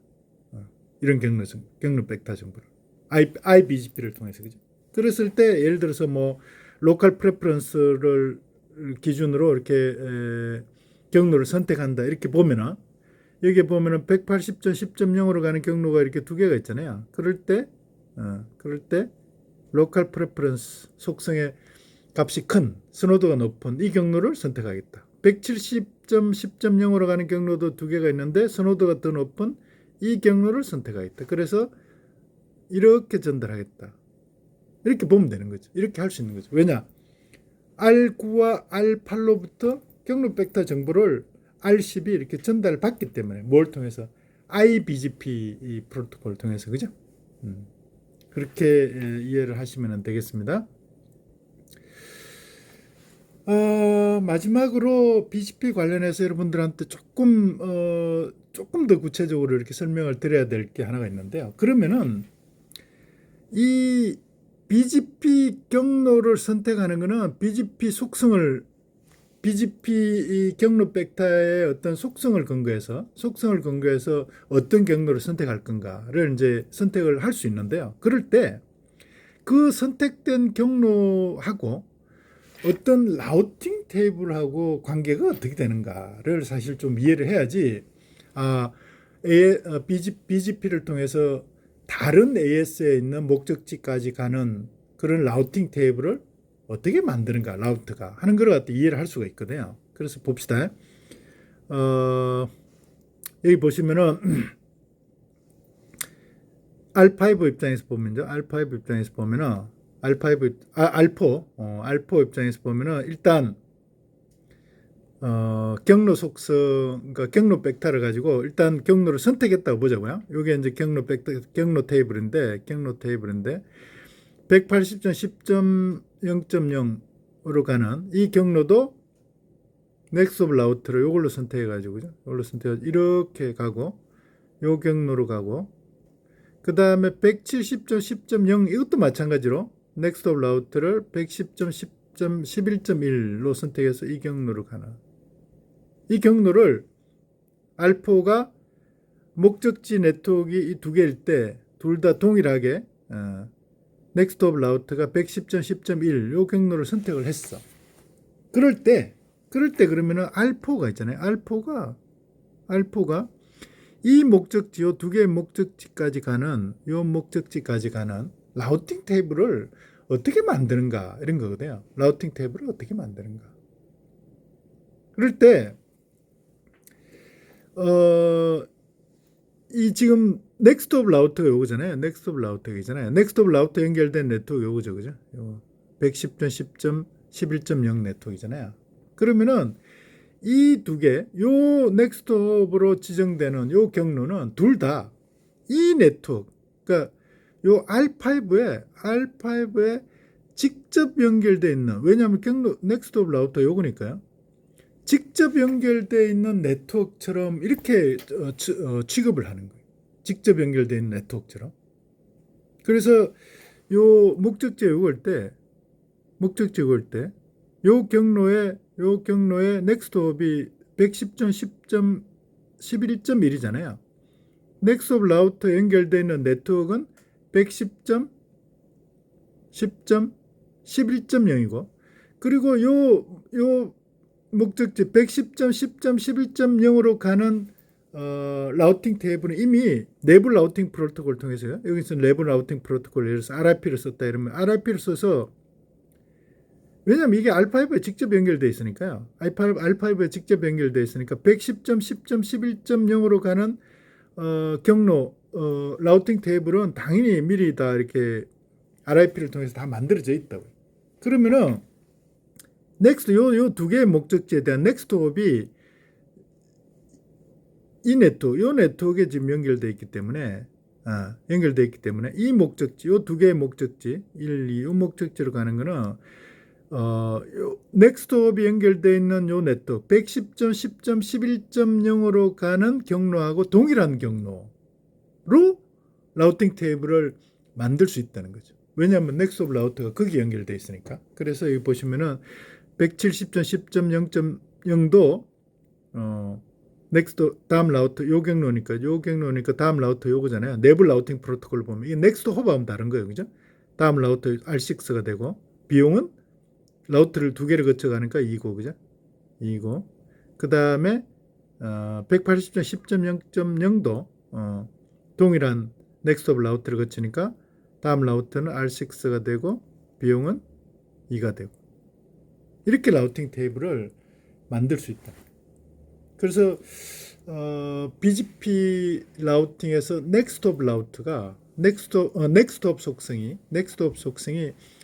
A: 이런 경로 벡터 정보를 IBGP를 통해서 그죠. 그랬을 때 예를 들어서 뭐 로컬 프레퍼런스를 기준으로 이렇게 경로를 선택한다 이렇게 보면은 여기 보면은 180.10.0으로 가는 경로가 이렇게 두 개가 있잖아요. 그럴 때 로컬 프레퍼런스 속성의 값이 큰 스노드가 높은 이 경로를 선택하겠다. 170.10.0으로 가는 경로도 두 개가 있는데 스노드가 더 높은 이 경로를 선택하겠다. 그래서 이렇게 전달하겠다. 이렇게 보면 되는 거죠. 이렇게 할 수 있는 거죠. 왜냐? R9와 R8로부터 경로 벡터 정보를 R10이 이렇게 전달을 받기 때문에 뭘 통해서? IBGP 프로토콜을 통해서 그죠? 그렇게 이해를 하시면 되겠습니다. 마지막으로 BGP 관련해서 여러분들한테 조금 더 구체적으로 이렇게 설명을 드려야 될 게 하나가 있는데요. 그러면은 이 BGP 경로를 선택하는 것은 BGP 경로 벡터의 어떤 속성을 근거해서 어떤 경로를 선택할 건가를 이제 선택을 할 수 있는데요. 그럴 때 그 선택된 경로하고 어떤 라우팅 테이블하고 관계가 어떻게 되는가를 사실 좀 이해를 해야지 BGP를 통해서 다른 AS에 있는 목적지까지 가는 그런 라우팅 테이블을 어떻게 만드는가 라우트가 하는 걸 갖다 이해를 할 수가 있거든요. 그래서 봅시다. 여기 보시면은 R5 입장에서 보면요. R5 입장에서 보면은 R4 입장에서 보면은 일단 경로 속성, 그러니까 경로 벡터를 가지고 일단 경로를 선택했다고 보자고요. 이게 이제 경로 테이블인데 180.10.0.0으로 가는 이 경로도 넥스트 오브 라우트를 이걸로 선택해 가지고 그죠? 이걸로 선택해 이렇게 가고 요 경로로 가고 그다음에 170.10.0 이것도 마찬가지로 넥스트 오브 라우트를 110.10.11.1로 선택해서 이 경로로 가는 이 경로를 R4가 목적지 네트워크 이 두 개일 때 둘 다 동일하게 넥스트 오브 라우트가 110.10.1 요 경로를 선택을 했어. 그럴 때 그러면은 R4가 있잖아요. R4가 이 목적지 요 두 개의 목적지까지 가는 라우팅 테이블을 어떻게 만드는가 이런 거거든요. 라우팅 테이블을 어떻게 만드는가. 그럴 때 이 지금 넥스트 오브 라우터가 요거잖아요. 넥스트 오브 라우터 연결된 네트워크 요거죠. 그죠? 110.10.11.0 네트워크이잖아요. 그러면은 이 두 개, 요 넥스트 오브로 지정되는 요 경로는 둘 다 이 네트워크, 그러니까 요 R5에 직접 연결되어 있는, 왜냐하면 경로 넥스트 오브 라우터 요거니까요. 직접 연결되어 있는 네트워크처럼 이렇게 취급을 하는 거예요. 직접 연결되어 있는 네트워크처럼. 그래서 요 목적지에 요걸 때 요 경로에 넥스트 옵이 110.10.11.1이잖아요. 넥스트 옵 라우터 연결되어 있는 네트워크는 110.10.11.0이고 그리고 요 목적지 110.10.11.0으로 가는 라우팅 테이블은 이미 내부 라우팅 프로토콜을 통해서요. 여기서 내부 라우팅 프로토콜 예를 들어서 RIP를 썼다 이러면 RIP를 써서 왜냐면 이게 R5에 직접 연결되어 있으니까요. R5에 직접 연결되어 있으니까 110.10.11.0으로 가는 경로 라우팅 테이블은 당연히 미리 다 이렇게 RIP를 통해서 다 만들어져 있다고요. 그러면은 넥스트 요 두 개의 목적지에 대한 넥스트 옵이 이 네트워크에 지금 연결되어 있기 때문에 이 목적지 요 두 개의 목적지 1, 2 요 목적지로 가는 거는 넥스트홉이 연결되어 있는 요 네트워크 110.10.11.0으로 가는 경로하고 동일한 경로로 라우팅 테이블을 만들 수 있다는 거죠. 왜냐하면 넥스트홉 라우터가 거기 연결되어 있으니까. 그래서 여기 보시면은 170.10.0.0도 넥스트 다음 라우터 요 경로니까 다음 라우터 요거잖아요. 내부 라우팅 프로토콜을 보면 이게 넥스트 호브하고는 다른 거예요. 그죠? 다음 라우터 R6가 되고 비용은 라우터를 두 개를 거쳐가니까 2고 그죠? 2고 그 다음에 180.10.0.0도 동일한 넥스트 라우터를 거치니까 다음 라우터는 R6가 되고 비용은 2가 되고 이렇게 라우팅 테이블을 만들 수 있다. 그래서 BGP 라우팅에서 넥스트홉 라우터가 넥스트홉 속성이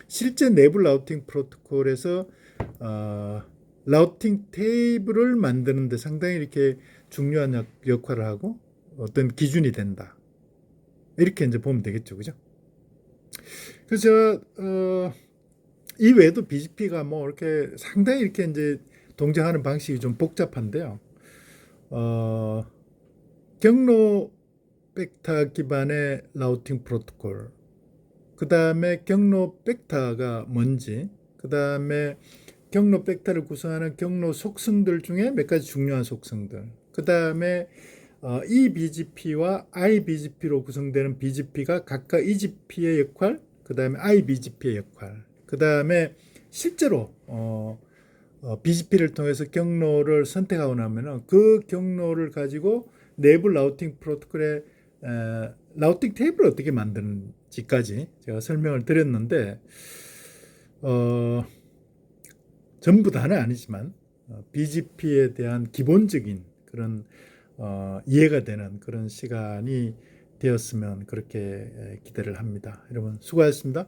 A: 실제 내부 라우팅 프로토콜에서 라우팅 테이블을 만드는데 상당히 이렇게 중요한 역할을 하고 어떤 기준이 된다. 이렇게 이제 보면 되겠죠, 그죠? 그래서 이 외에도 BGP가 뭐 이렇게 상당히 이렇게 이제 동작하는 방식이 좀 복잡한데요. 경로 벡터 기반의 라우팅 프로토콜, 그 다음에 경로 벡터가 뭔지, 그 다음에 경로 벡터를 구성하는 경로 속성들 중에 몇 가지 중요한 속성들, 그 다음에 eBGP와 iBGP로 구성되는 BGP가 각각 eGP의 역할, 그 다음에 iBGP의 역할, 그 다음에 실제로 BGP를 통해서 경로를 선택하고 나면 그 경로를 가지고 내부 라우팅 프로토콜의 라우팅 테이블을 어떻게 만드는지까지 제가 설명을 드렸는데 전부 다는 아니지만 BGP에 대한 기본적인 그런 이해가 되는 그런 시간이 되었으면 그렇게 기대를 합니다. 여러분 수고하셨습니다.